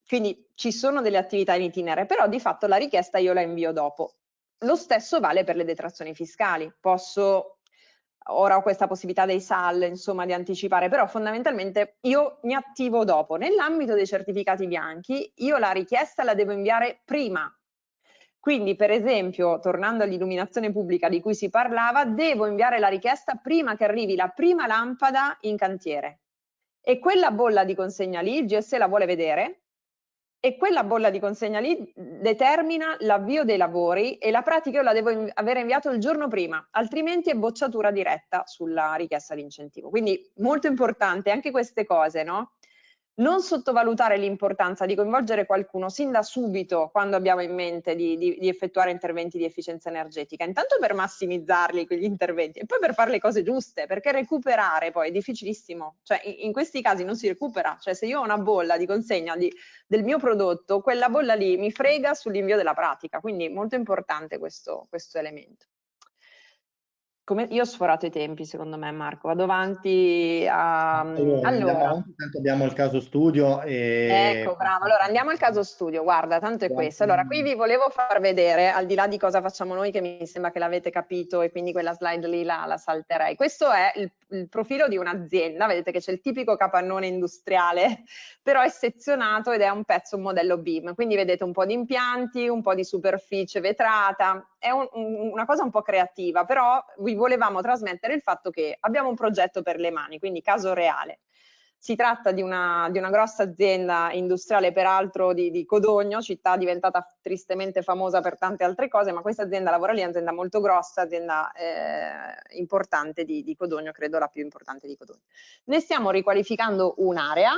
quindi ci sono delle attività in itinere, però di fatto la richiesta io la invio dopo. Lo stesso vale per le detrazioni fiscali. Ora ho questa possibilità dei SAL, insomma, di anticipare, però fondamentalmente io mi attivo dopo. Nell'ambito dei certificati bianchi, io la richiesta la devo inviare prima. Quindi, per esempio, tornando all'illuminazione pubblica di cui si parlava, devo inviare la richiesta prima che arrivi la prima lampada in cantiere. E quella bolla di consegna lì, il GSE la vuole vedere, e quella bolla di consegna lì determina l'avvio dei lavori e la pratica io la devo aver inviato il giorno prima, altrimenti è bocciatura diretta sulla richiesta di incentivo. Quindi molto importante anche queste cose, no? Non sottovalutare l'importanza di coinvolgere qualcuno sin da subito quando abbiamo in mente di effettuare interventi di efficienza energetica, intanto per massimizzarli quegli interventi e poi per fare le cose giuste, perché recuperare poi è difficilissimo, cioè in questi casi non si recupera, cioè se io ho una bolla di consegna del mio prodotto, quella bolla lì mi frega sull'invio della pratica, quindi molto importante questo elemento. Io ho sforato i tempi, secondo me, Marco. Vado avanti a... Allora, andiamo Allora, avanti, tanto abbiamo il caso studio e... ecco, bravo. Allora, andiamo al caso studio. Guarda, tanto è questo. Allora, qui vi volevo far vedere, al di là di cosa facciamo noi, che mi sembra che l'avete capito e quindi quella slide lì la salterei. Questo è il profilo di un'azienda. Vedete che c'è il tipico capannone industriale, però è sezionato ed è un pezzo, un modello BIM. Quindi vedete un po' di impianti, un po' di superficie vetrata. È una cosa un po' creativa, però vi volevamo trasmettere il fatto che abbiamo un progetto per le mani, quindi caso reale. Si tratta di una grossa azienda industriale, peraltro di Codogno, città diventata tristemente famosa per tante altre cose, ma questa azienda lavora lì, è un'azienda molto grossa, azienda importante di Codogno, credo la più importante di Codogno. Ne stiamo riqualificando un'area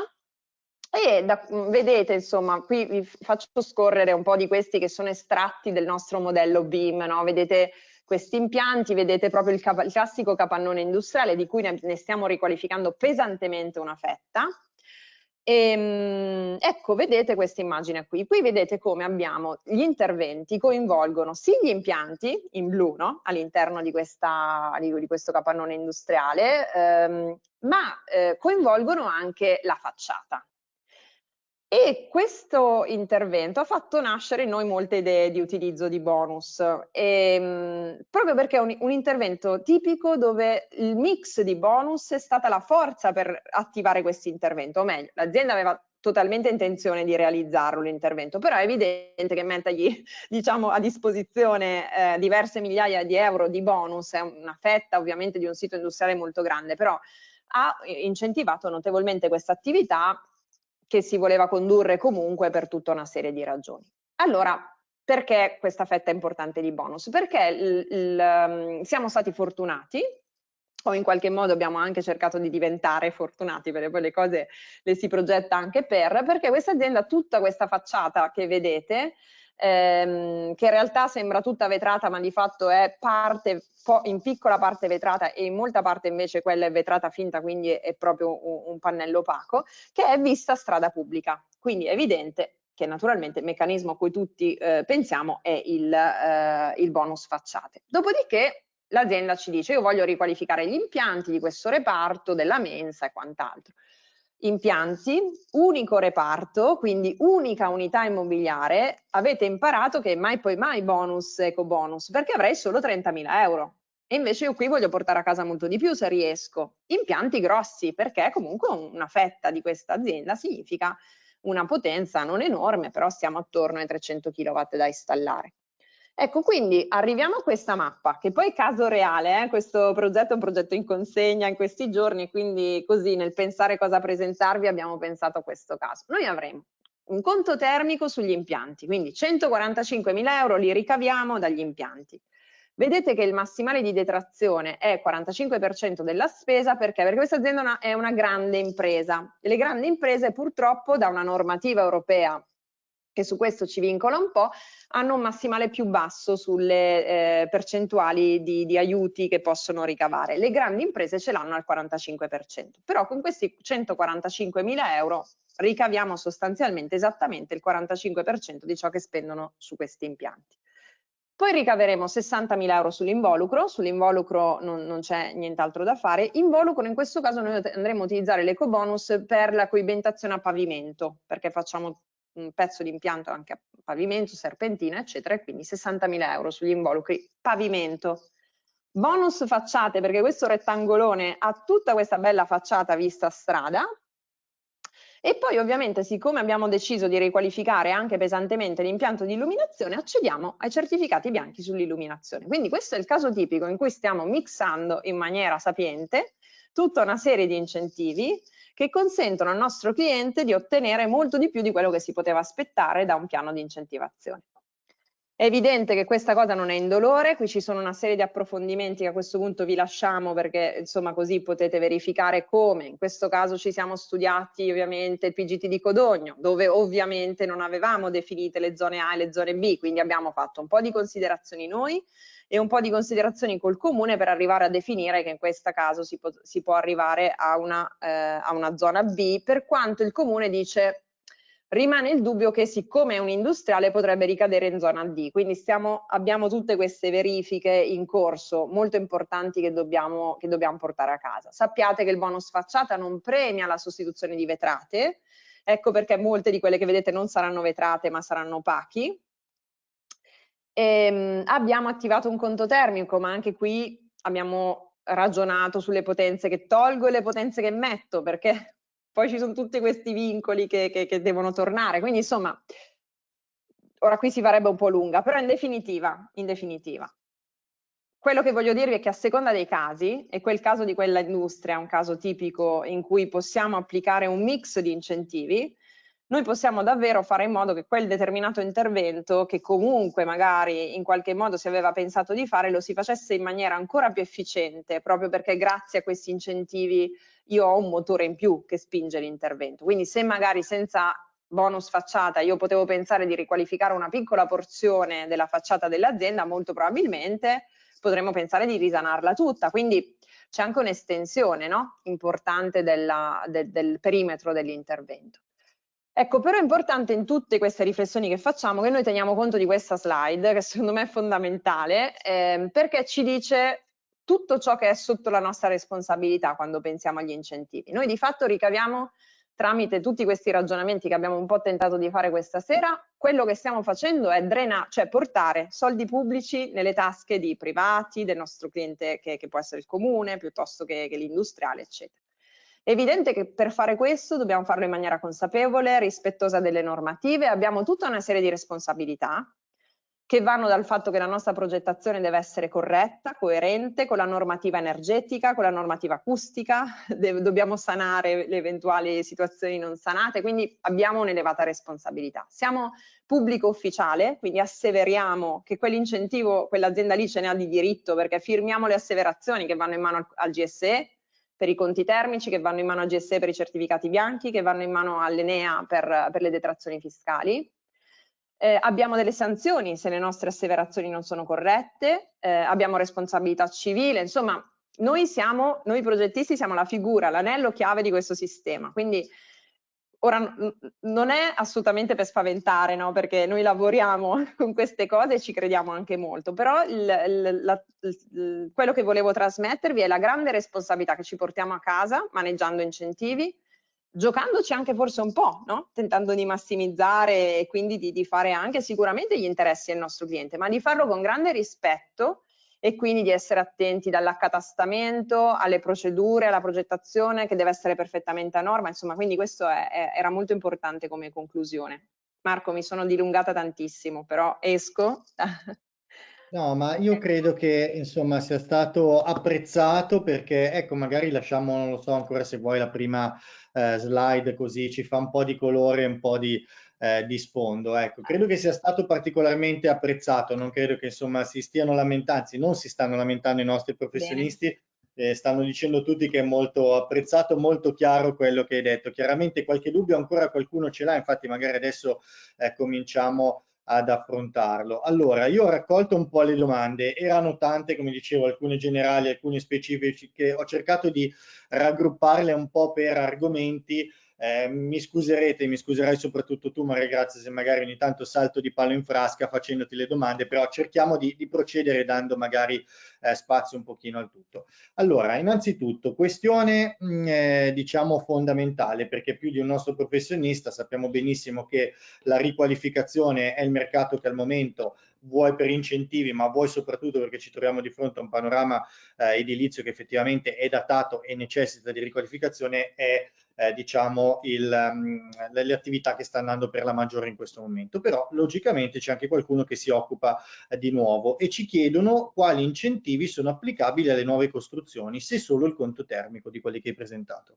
e vedete, insomma, qui vi faccio scorrere un po' di questi che sono estratti del nostro modello BIM, no? Vedete questi impianti, vedete proprio il classico capannone industriale di cui ne stiamo riqualificando pesantemente una fetta. Ecco, vedete questa immagine qui. Qui vedete come abbiamo gli interventi coinvolgono sì gli impianti in blu, no? All'interno di questo capannone industriale, ma coinvolgono anche la facciata. E questo intervento ha fatto nascere in noi molte idee di utilizzo di bonus, proprio perché è un intervento tipico dove il mix di bonus è stata la forza per attivare questo intervento, o meglio, l'azienda aveva totalmente intenzione di realizzarlo l'intervento, però è evidente che mettergli, diciamo, a disposizione diverse migliaia di euro di bonus, è una fetta ovviamente di un sito industriale molto grande, però ha incentivato notevolmente questa attività che si voleva condurre comunque per tutta una serie di ragioni. Allora, perché questa fetta importante di bonus? Perché siamo stati fortunati, o in qualche modo abbiamo anche cercato di diventare fortunati, perché poi le cose le si progetta anche perché questa azienda, tutta questa facciata che vedete, che in realtà sembra tutta vetrata, ma di fatto è in piccola parte vetrata e in molta parte invece quella è vetrata finta, quindi è proprio un pannello opaco, che è vista strada pubblica. Quindi è evidente che naturalmente il meccanismo a cui tutti pensiamo è il bonus facciate. Dopodiché l'azienda ci dice: io voglio riqualificare gli impianti di questo reparto, della mensa e quant'altro. Impianti, unico reparto, quindi unica unità immobiliare, avete imparato che mai poi mai bonus, eco bonus, perché avrei solo 30.000 euro. E invece io qui voglio portare a casa molto di più se riesco. Impianti grossi, perché comunque una fetta di questa azienda significa una potenza non enorme, però stiamo attorno ai 300 kW da installare. Ecco, quindi arriviamo a questa mappa, che poi è caso reale, questo progetto è un progetto in consegna in questi giorni, quindi così nel pensare cosa presentarvi abbiamo pensato a questo caso. Noi avremo un conto termico sugli impianti, quindi 145.000 euro li ricaviamo dagli impianti. Vedete che il massimale di detrazione è 45% della spesa, perché questa azienda è una grande impresa e le grandi imprese purtroppo da una normativa europea che su questo ci vincola un po', hanno un massimale più basso sulle percentuali di aiuti che possono ricavare. Le grandi imprese ce l'hanno al 45%, però con questi 145.000 euro ricaviamo sostanzialmente esattamente il 45% di ciò che spendono su questi impianti. Poi ricaveremo 60.000 euro sull'involucro non c'è nient'altro da fare. Involucro in questo caso noi andremo a utilizzare l'ecobonus per la coibentazione a pavimento, perché facciamo un pezzo di impianto anche a pavimento, serpentina, eccetera, e quindi 60.000 euro sugli involucri pavimento. Bonus facciate, perché questo rettangolone ha tutta questa bella facciata vista strada. E poi ovviamente, siccome abbiamo deciso di riqualificare anche pesantemente l'impianto di illuminazione, accediamo ai certificati bianchi sull'illuminazione. Quindi questo è il caso tipico in cui stiamo mixando in maniera sapiente tutta una serie di incentivi che consentono al nostro cliente di ottenere molto di più di quello che si poteva aspettare da un piano di incentivazione. È evidente che questa cosa non è indolore, qui ci sono una serie di approfondimenti che a questo punto vi lasciamo perché insomma così potete verificare come. In questo caso ci siamo studiati ovviamente il PGT di Codogno, dove ovviamente non avevamo definite le zone A e le zone B, quindi abbiamo fatto un po' di considerazioni noi e un po' di considerazioni col comune per arrivare a definire che in questo caso si può arrivare a una zona B, per quanto il comune dice rimane il dubbio che siccome è un industriale potrebbe ricadere in zona D, quindi abbiamo tutte queste verifiche in corso molto importanti che dobbiamo portare a casa. Sappiate che il bonus facciata non premia la sostituzione di vetrate, ecco perché molte di quelle che vedete non saranno vetrate ma saranno opachi. Abbiamo attivato un conto termico, ma anche qui abbiamo ragionato sulle potenze che tolgo e le potenze che metto, perché poi ci sono tutti questi vincoli che devono tornare, quindi insomma, ora qui si farebbe un po' lunga, però in definitiva, quello che voglio dirvi è che a seconda dei casi, e quel caso di quella industria è un caso tipico in cui possiamo applicare un mix di incentivi, noi possiamo davvero fare in modo che quel determinato intervento, che comunque magari in qualche modo si aveva pensato di fare, lo si facesse in maniera ancora più efficiente, proprio perché grazie a questi incentivi io ho un motore in più che spinge l'intervento. Quindi se magari senza bonus facciata io potevo pensare di riqualificare una piccola porzione della facciata dell'azienda, molto probabilmente potremmo pensare di risanarla tutta. Quindi c'è anche un'estensione, no? Importante del perimetro dell'intervento. Ecco, però è importante in tutte queste riflessioni che facciamo che noi teniamo conto di questa slide, che secondo me è fondamentale, perché ci dice tutto ciò che è sotto la nostra responsabilità quando pensiamo agli incentivi. Noi di fatto ricaviamo, tramite tutti questi ragionamenti che abbiamo un po' tentato di fare questa sera, quello che stiamo facendo è cioè portare soldi pubblici nelle tasche di privati, del nostro cliente che può essere il comune, piuttosto che l'industriale, eccetera. È evidente che per fare questo dobbiamo farlo in maniera consapevole, rispettosa delle normative, abbiamo tutta una serie di responsabilità che vanno dal fatto che la nostra progettazione deve essere corretta, coerente con la normativa energetica, con la normativa acustica, dobbiamo sanare le eventuali situazioni non sanate, quindi abbiamo un'elevata responsabilità. Siamo pubblico ufficiale, quindi asseveriamo che quell'incentivo, quell'azienda lì ce ne ha di diritto perché firmiamo le asseverazioni che vanno in mano al GSE, per i conti termici, che vanno in mano al GSE per i certificati bianchi, che vanno in mano all'Enea per le detrazioni fiscali. Abbiamo delle sanzioni se le nostre asseverazioni non sono corrette, abbiamo responsabilità civile, insomma noi progettisti siamo la figura, l'anello chiave di questo sistema, quindi ora non è assolutamente per spaventare, no? Perché noi lavoriamo con queste cose e ci crediamo anche molto, però quello che volevo trasmettervi è la grande responsabilità che ci portiamo a casa maneggiando incentivi, giocandoci anche forse un po', no? Tentando di massimizzare e quindi di fare anche sicuramente gli interessi del nostro cliente, ma di farlo con grande rispetto e quindi di essere attenti dall'accatastamento alle procedure, alla progettazione che deve essere perfettamente a norma, insomma, quindi questo era molto importante come conclusione. Marco, mi sono dilungata tantissimo, però esco. No, ma io credo che insomma sia stato apprezzato perché ecco, magari lasciamo, non lo so ancora se vuoi la prima slide così ci fa un po' di colore, un po' di sfondo. Ecco, credo che sia stato particolarmente apprezzato, non credo che insomma si stiano lamentando, anzi non si stanno lamentando i nostri professionisti, stanno dicendo tutti che è molto apprezzato, molto chiaro quello che hai detto. Chiaramente qualche dubbio ancora qualcuno ce l'ha, infatti magari adesso cominciamo ad affrontarlo. Allora, io ho raccolto un po' le domande, erano tante, come dicevo, alcune generali, alcune specifiche, ho cercato di raggrupparle un po' per argomenti. Mi scuserete, mi scuserai soprattutto tu Maria Grazia se magari ogni tanto salto di palo in frasca facendoti le domande, però cerchiamo di procedere dando magari spazio un pochino al tutto. Allora, innanzitutto, questione diciamo fondamentale, perché più di un nostro professionista sappiamo benissimo che la riqualificazione è il mercato che al momento vuoi per incentivi, ma vuoi soprattutto perché ci troviamo di fronte a un panorama edilizio che effettivamente è datato e necessita di riqualificazione, è diciamo le attività che sta andando per la maggiore in questo momento. Però logicamente c'è anche qualcuno che si occupa di nuovo e ci chiedono quali incentivi sono applicabili alle nuove costruzioni, se solo il conto termico di quelli che hai presentato.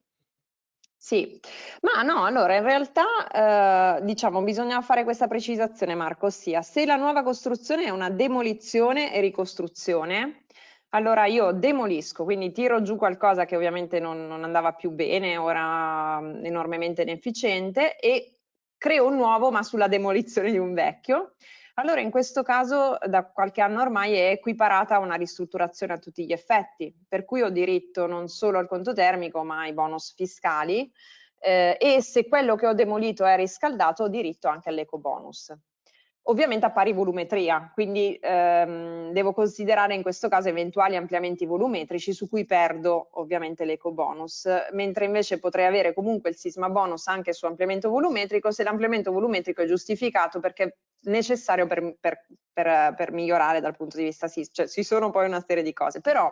Sì, ma no, allora in realtà diciamo bisogna fare questa precisazione Marco, ossia se la nuova costruzione è una demolizione e ricostruzione, allora io demolisco, quindi tiro giù qualcosa che ovviamente non andava più bene, ora enormemente inefficiente e creo un nuovo ma sulla demolizione di un vecchio. Allora in questo caso da qualche anno ormai è equiparata a una ristrutturazione a tutti gli effetti, per cui ho diritto non solo al conto termico ma ai bonus fiscali e se quello che ho demolito è riscaldato ho diritto anche all'ecobonus. Ovviamente a pari volumetria, quindi devo considerare in questo caso eventuali ampliamenti volumetrici su cui perdo ovviamente l'ecobonus, mentre invece potrei avere comunque il sisma bonus anche su ampliamento volumetrico se l'ampliamento volumetrico è giustificato perché è necessario per migliorare dal punto di vista sismico, cioè ci sono poi una serie di cose, però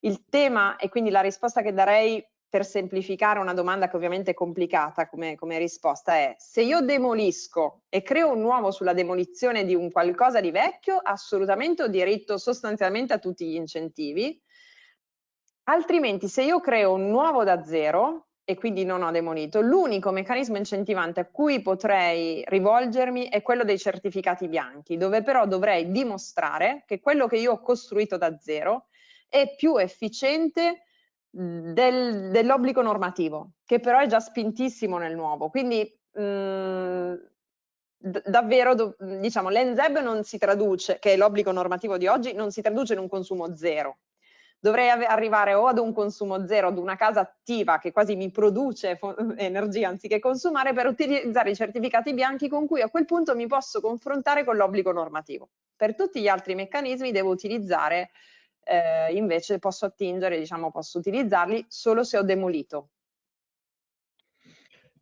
il tema e quindi la risposta che darei per semplificare una domanda che ovviamente è complicata come risposta è: se io demolisco e creo un nuovo sulla demolizione di un qualcosa di vecchio, assolutamente ho diritto sostanzialmente a tutti gli incentivi, altrimenti se io creo un nuovo da zero e quindi non ho demolito, l'unico meccanismo incentivante a cui potrei rivolgermi è quello dei certificati bianchi, dove però dovrei dimostrare che quello che io ho costruito da zero è più efficiente dell'obbligo normativo, che però è già spintissimo nel nuovo. Quindi davvero, diciamo, l'ENZEB non si traduce, che è l'obbligo normativo di oggi, non si traduce in un consumo zero. Dovrei arrivare o ad un consumo zero, ad una casa attiva che quasi mi produce energia anziché consumare, per utilizzare i certificati bianchi con cui a quel punto mi posso confrontare con l'obbligo normativo. Per tutti gli altri meccanismi devo utilizzare invece posso attingere, diciamo, posso utilizzarli solo se ho demolito.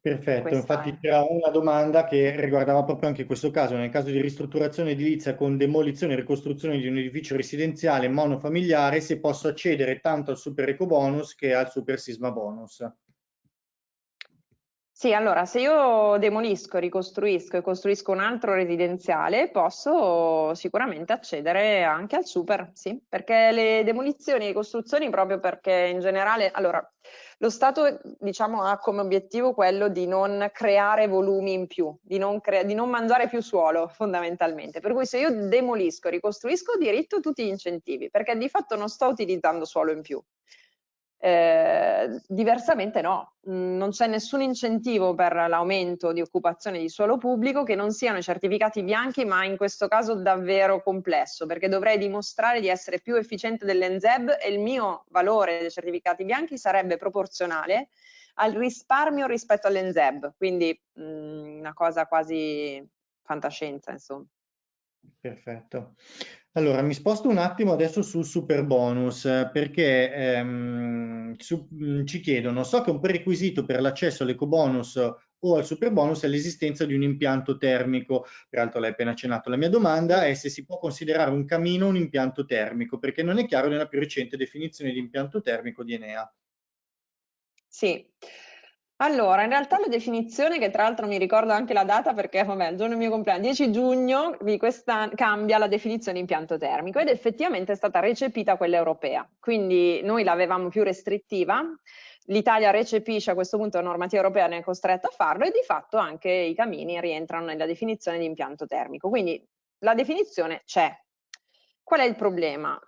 Perfetto, Questa infatti è. c'era una domanda che riguardava proprio anche questo caso, nel caso di ristrutturazione edilizia con demolizione e ricostruzione di un edificio residenziale monofamiliare, se posso accedere tanto al super ecobonus che al super sisma bonus. Sì, allora, se io demolisco, ricostruisco e costruisco un altro residenziale, posso sicuramente accedere anche al super, sì, perché le demolizioni e le costruzioni, proprio perché in generale, allora, lo Stato, diciamo, ha come obiettivo quello di non creare volumi in più, di non mangiare più suolo, fondamentalmente. Per cui se io demolisco e ricostruisco, ho diritto a tutti gli incentivi, perché di fatto non sto utilizzando suolo in più. Diversamente no, non c'è nessun incentivo per l'aumento di occupazione di suolo pubblico che non siano i certificati bianchi, ma in questo caso davvero complesso, perché dovrei dimostrare di essere più efficiente dell'ENZEB e il mio valore dei certificati bianchi sarebbe proporzionale al risparmio rispetto all'ENZEB, quindi una cosa quasi fantascienza, insomma. Perfetto. Allora, mi sposto un attimo adesso sul super bonus perché ci chiedono, so che un prerequisito per l'accesso all'ecobonus o al super bonus è l'esistenza di un impianto termico, peraltro l'hai appena accennato. La mia domanda è se si può considerare un camino un impianto termico, perché non è chiaro nella più recente definizione di impianto termico di Enea. Sì, allora in realtà la definizione, che tra l'altro mi ricordo anche la data perché vabbè, il giorno del mio compleanno, 10 giugno di quest'anno, cambia la definizione di impianto termico ed effettivamente è stata recepita quella europea, quindi noi l'avevamo più restrittiva, l'Italia recepisce a questo punto la normativa europea, ne è costretta a farlo e di fatto anche i camini rientrano nella definizione di impianto termico, quindi la definizione c'è. Qual è il problema?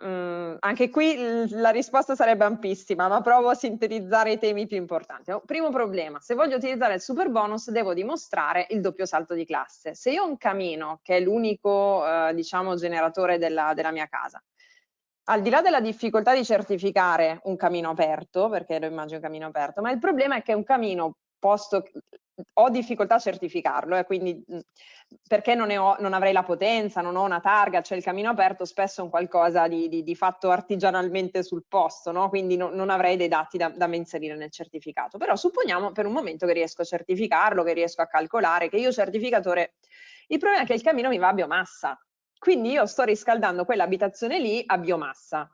Anche qui la risposta sarebbe ampissima, ma provo a sintetizzare i temi più importanti. Primo problema, se voglio utilizzare il superbonus devo dimostrare il doppio salto di classe. Se io ho un camino, che è l'unico diciamo, generatore della mia casa, al di là della difficoltà di certificare un camino aperto, perché lo immagino un camino aperto, ma il problema è che un camino ho difficoltà a certificarlo, quindi perché non avrei la potenza, non ho una targa, cioè il camino aperto spesso è un qualcosa di fatto artigianalmente sul posto, no? Quindi non avrei dei dati da inserire nel certificato. Però supponiamo per un momento che riesco a certificarlo, che riesco a calcolare, che io certificatore... Il problema è che il camino mi va a biomassa, quindi io sto riscaldando quell'abitazione lì a biomassa.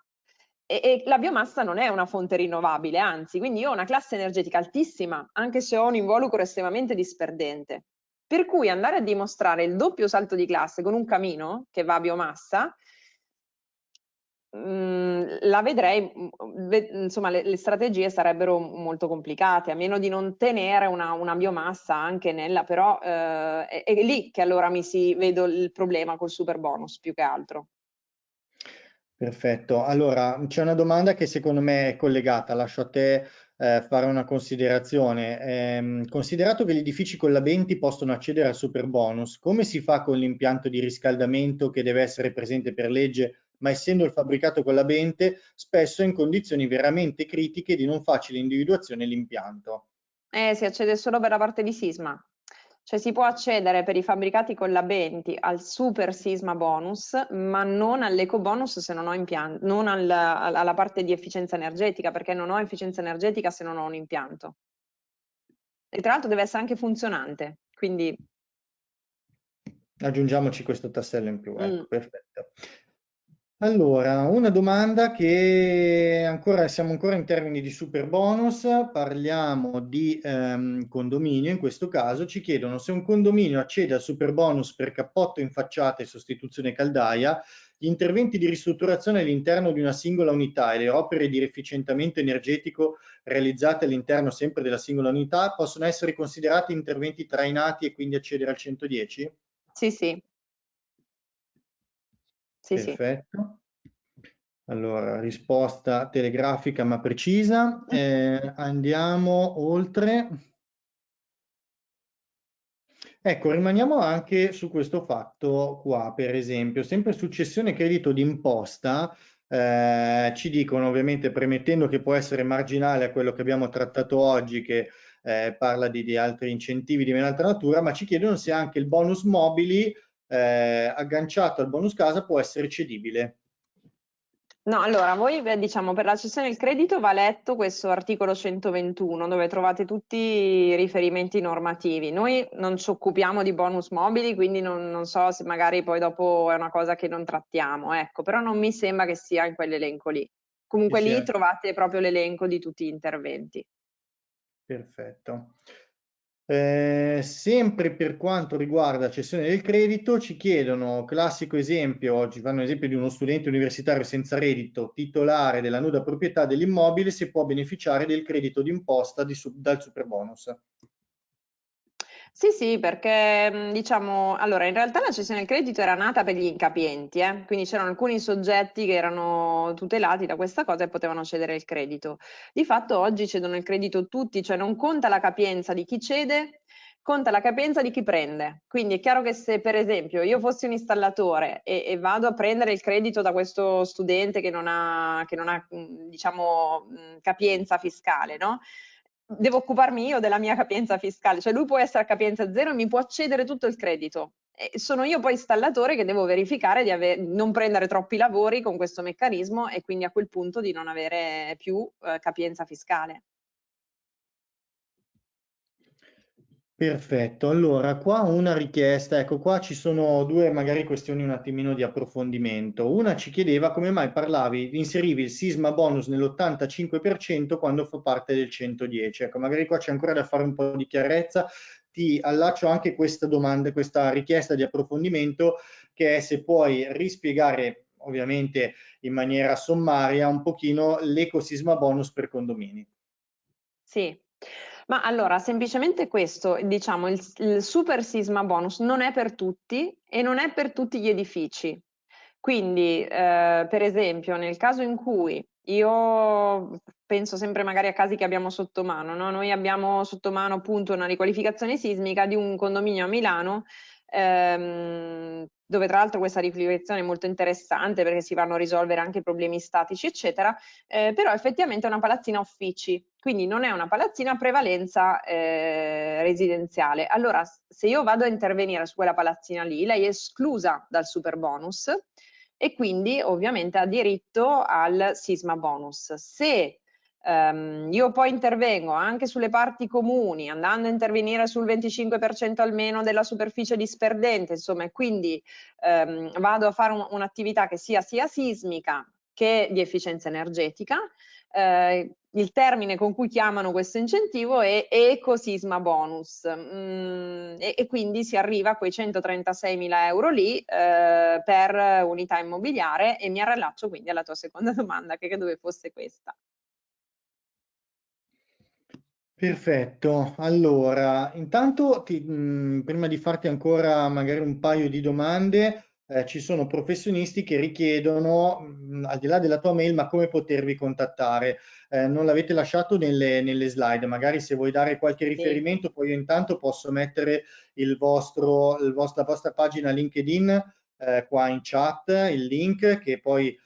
E la biomassa non è una fonte rinnovabile, anzi, quindi io ho una classe energetica altissima, anche se ho un involucro estremamente disperdente. Per cui andare a dimostrare il doppio salto di classe con un camino che va a biomassa, la vedrei, insomma, le strategie sarebbero molto complicate, a meno di non tenere una biomassa anche nella, però è lì che allora vedo il problema col superbonus più che altro. Perfetto, allora c'è una domanda che secondo me è collegata, lascio a te fare una considerazione. Considerato che gli edifici collabenti possono accedere al superbonus, come si fa con l'impianto di riscaldamento che deve essere presente per legge, ma essendo il fabbricato collabente, spesso è in condizioni veramente critiche di non facile individuazione l'impianto? Si accede solo per la parte di sisma. Cioè si può accedere per i fabbricati collabenti al super sisma bonus, ma non all'eco bonus se non ho impianto, non alla parte di efficienza energetica, perché non ho efficienza energetica se non ho un impianto. E tra l'altro deve essere anche funzionante, quindi... Aggiungiamoci questo tassello in più, ecco, perfetto. Allora, una domanda che siamo ancora in termini di super bonus, parliamo di condominio, in questo caso ci chiedono se un condominio accede al super bonus per cappotto in facciata e sostituzione caldaia, gli interventi di ristrutturazione all'interno di una singola unità e le opere di efficientamento energetico realizzate all'interno sempre della singola unità possono essere considerati interventi trainati e quindi accedere al 110? Sì, sì. Sì, sì. Perfetto. Allora, risposta telegrafica ma precisa. Andiamo oltre. Ecco, rimaniamo anche su questo fatto qua, per esempio, sempre successione credito d'imposta, ci dicono ovviamente premettendo che può essere marginale a quello che abbiamo trattato oggi, che parla di altri incentivi di un'altra natura, ma ci chiedono se anche il bonus mobili agganciato al bonus casa può essere cedibile. No, allora, voi diciamo per la cessione del credito va letto questo articolo 121 dove trovate tutti i riferimenti normativi. Noi non ci occupiamo di bonus mobili, quindi non so se magari poi dopo è una cosa che non trattiamo, ecco, però non mi sembra che sia in quell'elenco lì. Comunque Sì, lì trovate proprio l'elenco di tutti gli interventi. perfetto. Sempre per quanto riguarda cessione del credito, ci chiedono, classico esempio, oggi fanno esempio di uno studente universitario senza reddito, titolare della nuda proprietà dell'immobile, se può beneficiare del credito d'imposta dal superbonus. Sì, sì, perché diciamo, allora in realtà la cessione del credito era nata per gli incapienti, quindi c'erano alcuni soggetti che erano tutelati da questa cosa e potevano cedere il credito. Di fatto oggi cedono il credito tutti, cioè non conta la capienza di chi cede, conta la capienza di chi prende. Quindi è chiaro che se per esempio io fossi un installatore e vado a prendere il credito da questo studente che non ha diciamo, capienza fiscale, no? Devo occuparmi io della mia capienza fiscale, cioè lui può essere a capienza zero e mi può cedere tutto il credito. E sono io poi installatore che devo verificare di non prendere troppi lavori con questo meccanismo e quindi a quel punto di non avere più capienza fiscale. Perfetto, allora qua una richiesta, ecco qua ci sono due magari questioni un attimino di approfondimento. Una ci chiedeva come mai inserivi il sisma bonus nell'85% quando fa parte del 110. Ecco, magari qua c'è ancora da fare un po' di chiarezza. Ti allaccio anche questa domanda, questa richiesta di approfondimento, che è se puoi rispiegare ovviamente in maniera sommaria un pochino l'ecosisma bonus per condomini. Sì, ma allora semplicemente questo, diciamo, il super sisma bonus non è per tutti e non è per tutti gli edifici. Quindi, per esempio, nel caso in cui io penso sempre magari a casi che abbiamo sotto mano, no? Noi abbiamo sotto mano appunto una riqualificazione sismica di un condominio a Milano, dove tra l'altro questa riqualificazione è molto interessante perché si vanno a risolvere anche problemi statici, eccetera, però effettivamente è una palazzina uffici, quindi non è una palazzina a prevalenza residenziale. Allora, se io vado a intervenire su quella palazzina lì, lei è esclusa dal super bonus e quindi ovviamente ha diritto al sisma bonus. Se io poi intervengo anche sulle parti comuni, andando a intervenire sul 25% almeno della superficie disperdente, insomma, e quindi vado a fare un'attività che sia sismica che di efficienza energetica. Il termine con cui chiamano questo incentivo è ecosisma bonus e quindi si arriva a quei 136.000 euro lì per unità immobiliare e mi allaccio quindi alla tua seconda domanda che credo che fosse questa. Perfetto, allora intanto prima di farti ancora magari un paio di domande, ci sono professionisti che richiedono, al di là della tua mail, ma come potervi contattare. Non l'avete lasciato nelle slide, magari se vuoi dare qualche Sì. riferimento, poi io intanto posso mettere la vostra pagina LinkedIn qua in chat, il link che poi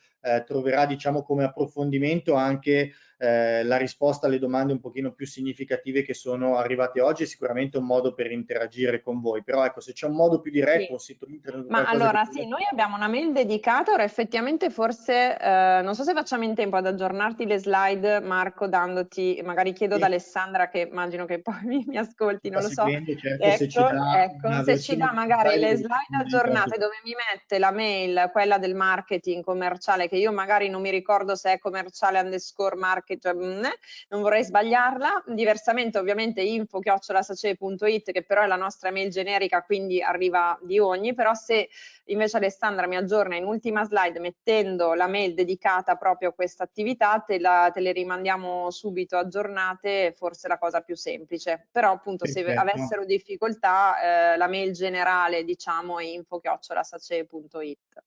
troverà diciamo come approfondimento anche la risposta alle domande un pochino più significative che sono arrivate oggi è sicuramente un modo per interagire con voi, però ecco, se c'è un modo più diretto, Sì. un sito internet o Ma qualcosa che allora tu sì, noi abbiamo una mail dedicata, ora effettivamente forse, non so se facciamo in tempo ad aggiornarti le slide, Marco, dandoti, magari chiedo ad sì, Alessandra che immagino che poi mi ascolti, sta non lo so. seguendo, certo, se ci Ecco, dà ecco, una se ci versione dà di magari slide le lo slide commento aggiornate aggiunto. dove mi mette la mail, quella del marketing commerciale, che io magari non mi ricordo se è commerciale underscore market, non vorrei sbagliarla, diversamente ovviamente info@sace.it che però è la nostra mail generica, quindi arriva di ogni, però se invece Alessandra mi aggiorna in ultima slide mettendo la mail dedicata proprio a questa attività, te le rimandiamo subito aggiornate, forse la cosa più semplice, però appunto se Perfetto. avessero difficoltà la mail generale diciamo è info@sace.it.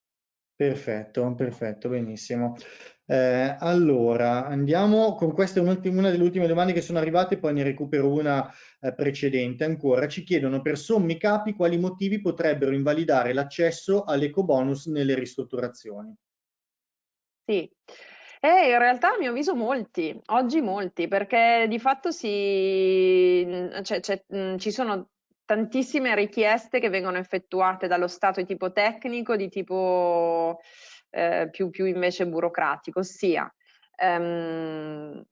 Perfetto, perfetto, benissimo. Allora, andiamo con questa è una delle ultime domande che sono arrivate, poi ne recupero una precedente ancora. Ci chiedono per sommi capi quali motivi potrebbero invalidare l'accesso all'ecobonus nelle ristrutturazioni. Sì, in realtà a mio avviso molti, oggi molti, perché di fatto ci sono tantissime richieste che vengono effettuate dallo Stato di tipo tecnico, di tipo più invece burocratico, ossia ehm,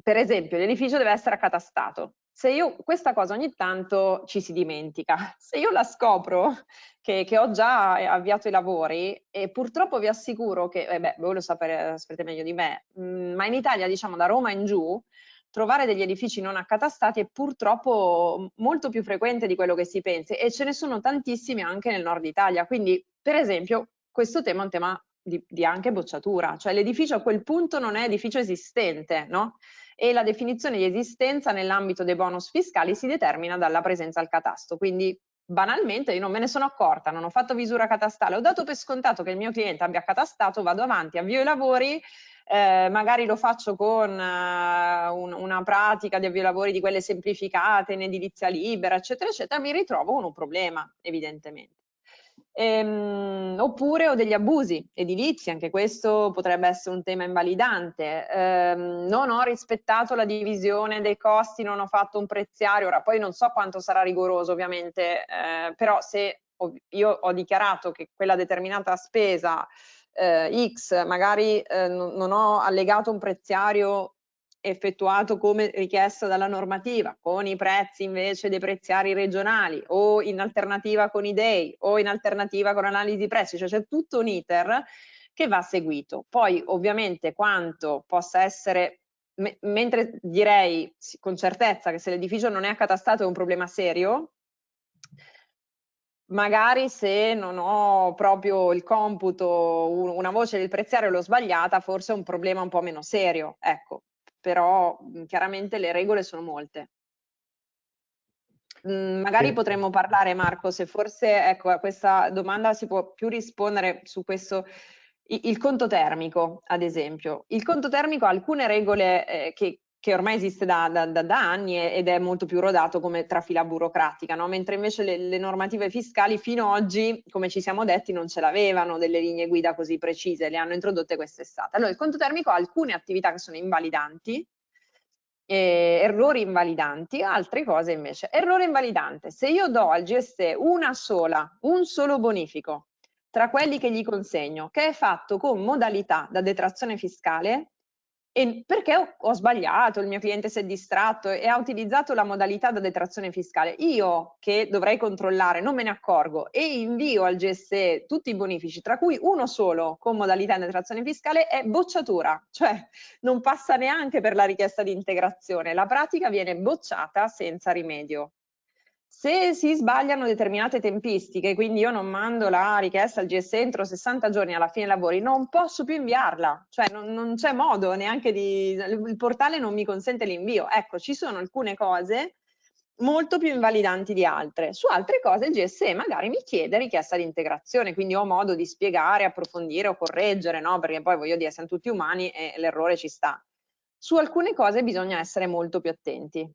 per esempio l'edificio deve essere accatastato. Se io questa cosa ogni tanto ci si dimentica, se io la scopro che ho già avviato i lavori e purtroppo vi assicuro che, voi lo saprete meglio di me, ma in Italia, diciamo da Roma in giù, trovare degli edifici non accatastati è purtroppo molto più frequente di quello che si pensi e ce ne sono tantissimi anche nel nord Italia. Quindi, per esempio, questo tema è un tema di anche bocciatura, cioè l'edificio a quel punto non è edificio esistente, no? E la definizione di esistenza nell'ambito dei bonus fiscali si determina dalla presenza al catasto. Quindi banalmente io non me ne sono accorta, non ho fatto visura catastale, ho dato per scontato che il mio cliente abbia catastato, vado avanti, avvio i lavori, magari lo faccio con una pratica di avvio lavori di quelle semplificate in edilizia libera, eccetera, eccetera, mi ritrovo con un problema, evidentemente. Oppure ho degli abusi edilizi, anche questo potrebbe essere un tema invalidante. Non ho rispettato la divisione dei costi, non ho fatto un preziario, ora poi non so quanto sarà rigoroso ovviamente, però se io ho dichiarato che quella determinata spesa X, magari non ho allegato un preziario effettuato come richiesto dalla normativa, con i prezzi invece dei preziari regionali o in alternativa con i DEI o in alternativa con analisi prezzi, cioè c'è tutto un iter che va seguito. Poi ovviamente quanto possa essere, mentre direi con certezza che se l'edificio non è accatastato è un problema serio, magari se non ho proprio il computo, una voce del preziario l'ho sbagliata, forse è un problema un po' meno serio, ecco, però chiaramente le regole sono molte. Magari potremmo parlare, Marco, se forse, ecco, a questa domanda si può più rispondere su questo. Il conto termico, ad esempio. Il conto termico ha alcune regole che ormai esiste da anni ed è molto più rodato come trafila burocratica, no? Mentre invece le normative fiscali fino ad oggi, come ci siamo detti, non ce l'avevano delle linee guida così precise, le hanno introdotte quest'estate. Allora, il conto termico ha alcune attività che sono invalidanti, errori invalidanti, altre cose invece. Errore invalidante: se io do al GSE un solo bonifico tra quelli che gli consegno, che è fatto con modalità da detrazione fiscale, e perché ho sbagliato, il mio cliente si è distratto e ha utilizzato la modalità da detrazione fiscale, io che dovrei controllare non me ne accorgo e invio al GSE tutti i bonifici, tra cui uno solo con modalità di detrazione fiscale, è bocciatura, cioè non passa neanche per la richiesta di integrazione, la pratica viene bocciata senza rimedio. Se si sbagliano determinate tempistiche, quindi io non mando la richiesta al GSE entro 60 giorni alla fine dei lavori, non posso più inviarla, cioè non c'è modo neanche il portale non mi consente l'invio. Ecco, ci sono alcune cose molto più invalidanti di altre. Su altre cose il GSE magari mi chiede richiesta di integrazione, quindi ho modo di spiegare, approfondire o correggere, no? Perché poi voglio dire, siamo tutti umani e l'errore ci sta. Su alcune cose bisogna essere molto più attenti.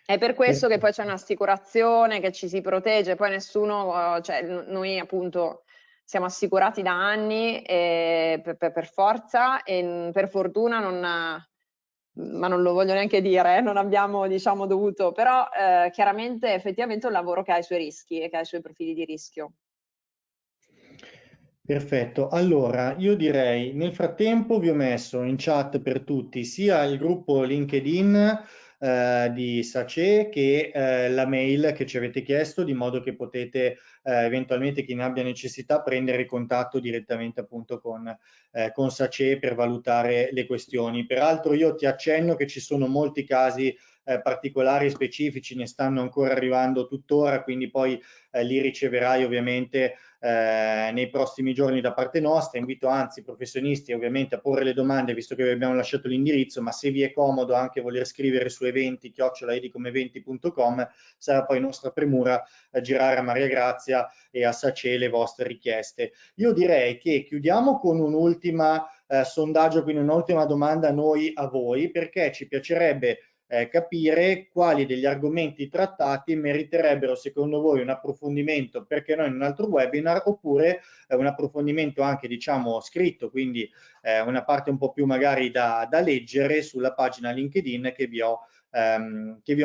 È per questo che poi c'è un'assicurazione che ci si protegge, poi nessuno, cioè noi appunto siamo assicurati da anni per forza e per fortuna ma non lo voglio neanche dire, non abbiamo diciamo dovuto, però chiaramente effettivamente è un lavoro che ha i suoi rischi e che ha i suoi profili di rischio. Perfetto, allora io direi nel frattempo vi ho messo in chat per tutti sia il gruppo LinkedIn di Sace che la mail che ci avete chiesto, di modo che potete eventualmente chi ne abbia necessità prendere contatto direttamente appunto con Sace per valutare le questioni. Peraltro io ti accenno che ci sono molti casi particolari e specifici, ne stanno ancora arrivando tuttora, quindi poi li riceverai ovviamente nei prossimi giorni da parte nostra. Invito anzi i professionisti ovviamente a porre le domande, visto che vi abbiamo lasciato l'indirizzo, ma se vi è comodo anche voler scrivere su eventi@edicomeventi.com, sarà poi nostra premura girare a Maria Grazia e a Sace le vostre richieste. Io direi che chiudiamo con un'ultima sondaggio, quindi un'ultima domanda noi a voi, perché ci piacerebbe capire quali degli argomenti trattati meriterebbero secondo voi un approfondimento, perché no, in un altro webinar, oppure un approfondimento anche diciamo scritto, quindi una parte un po' più magari da leggere sulla pagina LinkedIn che vi ho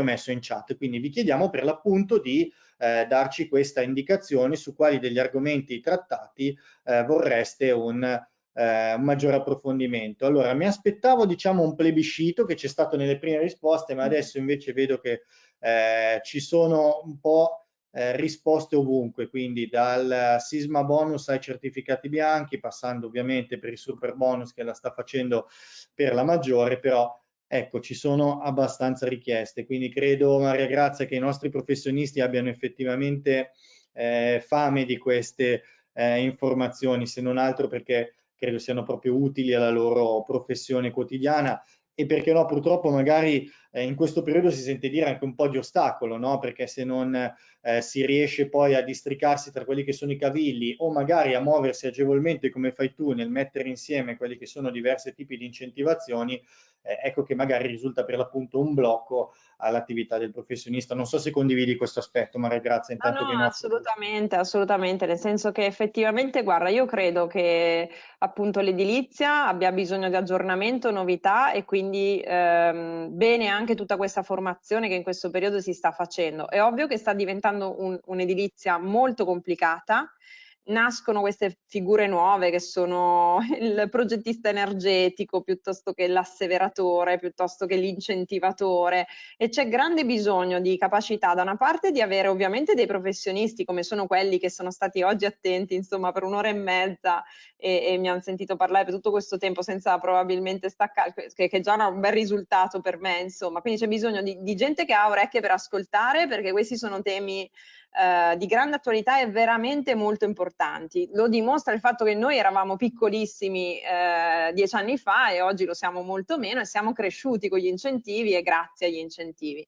messo in chat. Quindi vi chiediamo per l'appunto di darci questa indicazione su quali degli argomenti trattati vorreste un maggiore approfondimento. Allora, mi aspettavo diciamo un plebiscito che c'è stato nelle prime risposte, ma adesso invece vedo che ci sono un po' risposte ovunque, quindi dal sisma bonus ai certificati bianchi, passando ovviamente per il super bonus che la sta facendo per la maggiore, però ecco, ci sono abbastanza richieste, quindi credo, Maria Grazia, che i nostri professionisti abbiano effettivamente fame di queste informazioni, se non altro perché credo siano proprio utili alla loro professione quotidiana, e perché no, purtroppo magari in questo periodo si sente dire anche un po' di ostacolo, no? Perché se non si riesce poi a districarsi tra quelli che sono i cavilli o magari a muoversi agevolmente come fai tu nel mettere insieme quelli che sono diversi tipi di incentivazioni, ecco che magari risulta per l'appunto un blocco all'attività del professionista. Non so se condividi questo aspetto, Maria Grazia, No, intanto no, che i nostri... assolutamente, assolutamente, nel senso che effettivamente, guarda, io credo che appunto l'edilizia abbia bisogno di aggiornamento, novità e quindi bene anche tutta questa formazione che in questo periodo si sta facendo. È ovvio che sta diventando un'edilizia molto complicata. Nascono queste figure nuove che sono il progettista energetico piuttosto che l'asseveratore, piuttosto che l'incentivatore, e c'è grande bisogno di capacità da una parte di avere ovviamente dei professionisti come sono quelli che sono stati oggi attenti insomma per un'ora e mezza e mi hanno sentito parlare per tutto questo tempo senza probabilmente staccare, che è già un bel risultato per me insomma, quindi c'è bisogno di gente che ha orecchie per ascoltare, perché questi sono temi di grande attualità e veramente molto importanti. Lo dimostra il fatto che noi eravamo piccolissimi 10 anni fa e oggi lo siamo molto meno e siamo cresciuti con gli incentivi e grazie agli incentivi.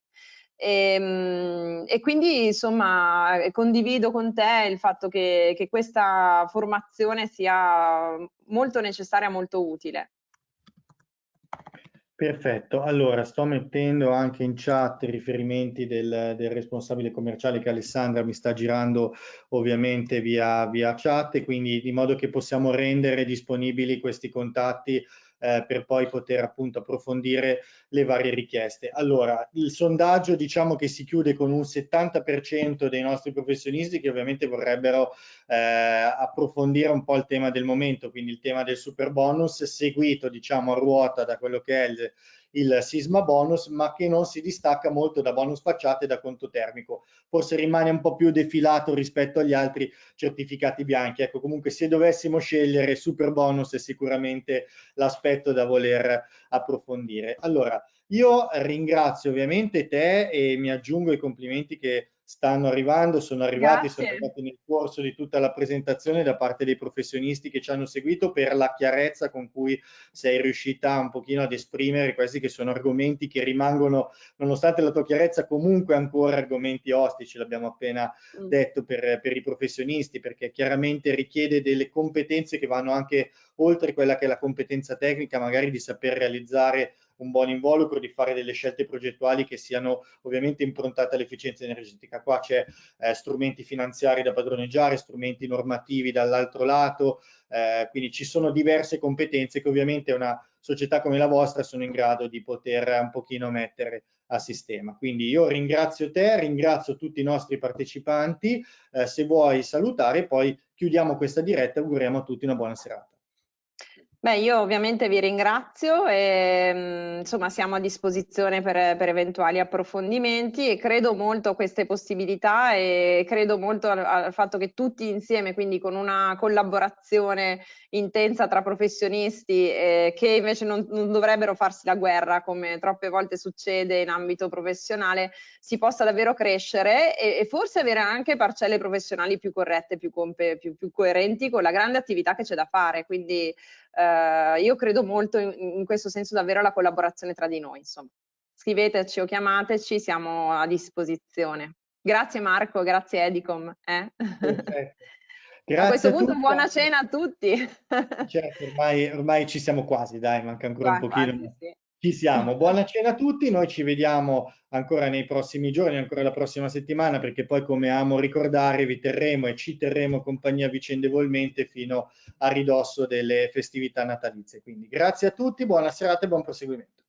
E quindi insomma condivido con te il fatto che questa formazione sia molto necessaria, molto utile. Perfetto, allora sto mettendo anche in chat i riferimenti del responsabile commerciale che Alessandra mi sta girando ovviamente via chat, e quindi di modo che possiamo rendere disponibili questi contatti per poi poter appunto approfondire le varie richieste. Allora, il sondaggio diciamo che si chiude con un 70% dei nostri professionisti che ovviamente vorrebbero approfondire un po' il tema del momento, quindi il tema del super bonus, seguito diciamo a ruota da quello che è il sisma bonus, ma che non si distacca molto da bonus facciate e da conto termico. Forse rimane un po' più defilato rispetto agli altri certificati bianchi. Ecco, comunque se dovessimo scegliere super bonus è sicuramente l'aspetto da voler approfondire. Allora, io ringrazio ovviamente te e mi aggiungo ai complimenti che sono arrivati Grazie. nel corso di tutta la presentazione da parte dei professionisti che ci hanno seguito, per la chiarezza con cui sei riuscita un pochino ad esprimere questi che sono argomenti che rimangono, nonostante la tua chiarezza, comunque ancora argomenti ostici, l'abbiamo appena detto, per i professionisti, perché chiaramente richiede delle competenze che vanno anche oltre quella che è la competenza tecnica, magari di saper realizzare un buon involucro, di fare delle scelte progettuali che siano ovviamente improntate all'efficienza energetica. Qua c'è strumenti finanziari da padroneggiare, strumenti normativi dall'altro lato, quindi ci sono diverse competenze che ovviamente una società come la vostra sono in grado di poter un pochino mettere a sistema. Quindi io ringrazio te, ringrazio tutti i nostri partecipanti, se vuoi salutare poi chiudiamo questa diretta e auguriamo a tutti una buona serata. Beh, io ovviamente vi ringrazio e insomma siamo a disposizione per eventuali approfondimenti e credo molto a queste possibilità e credo molto al fatto che tutti insieme, quindi con una collaborazione intensa tra professionisti che invece non dovrebbero farsi la guerra come troppe volte succede in ambito professionale, si possa davvero crescere e forse avere anche parcelle professionali più corrette, più coerenti con la grande attività che c'è da fare. Quindi io credo molto in questo senso davvero alla collaborazione tra di noi, insomma. Scriveteci o chiamateci, siamo a disposizione. Grazie Marco, grazie Edicom. Perfetto. A Grazie questo a punto tutti. buona cena a tutti. Certo, ormai ci siamo quasi, dai, manca ancora un pochino, Quasi, ma sì. ci siamo. Buona cena a tutti, noi ci vediamo ancora nei prossimi giorni, ancora la prossima settimana, perché poi, come amo ricordare, vi terremo e ci terremo compagnia vicendevolmente fino a ridosso delle festività natalizie. Quindi grazie a tutti, buona serata e buon proseguimento.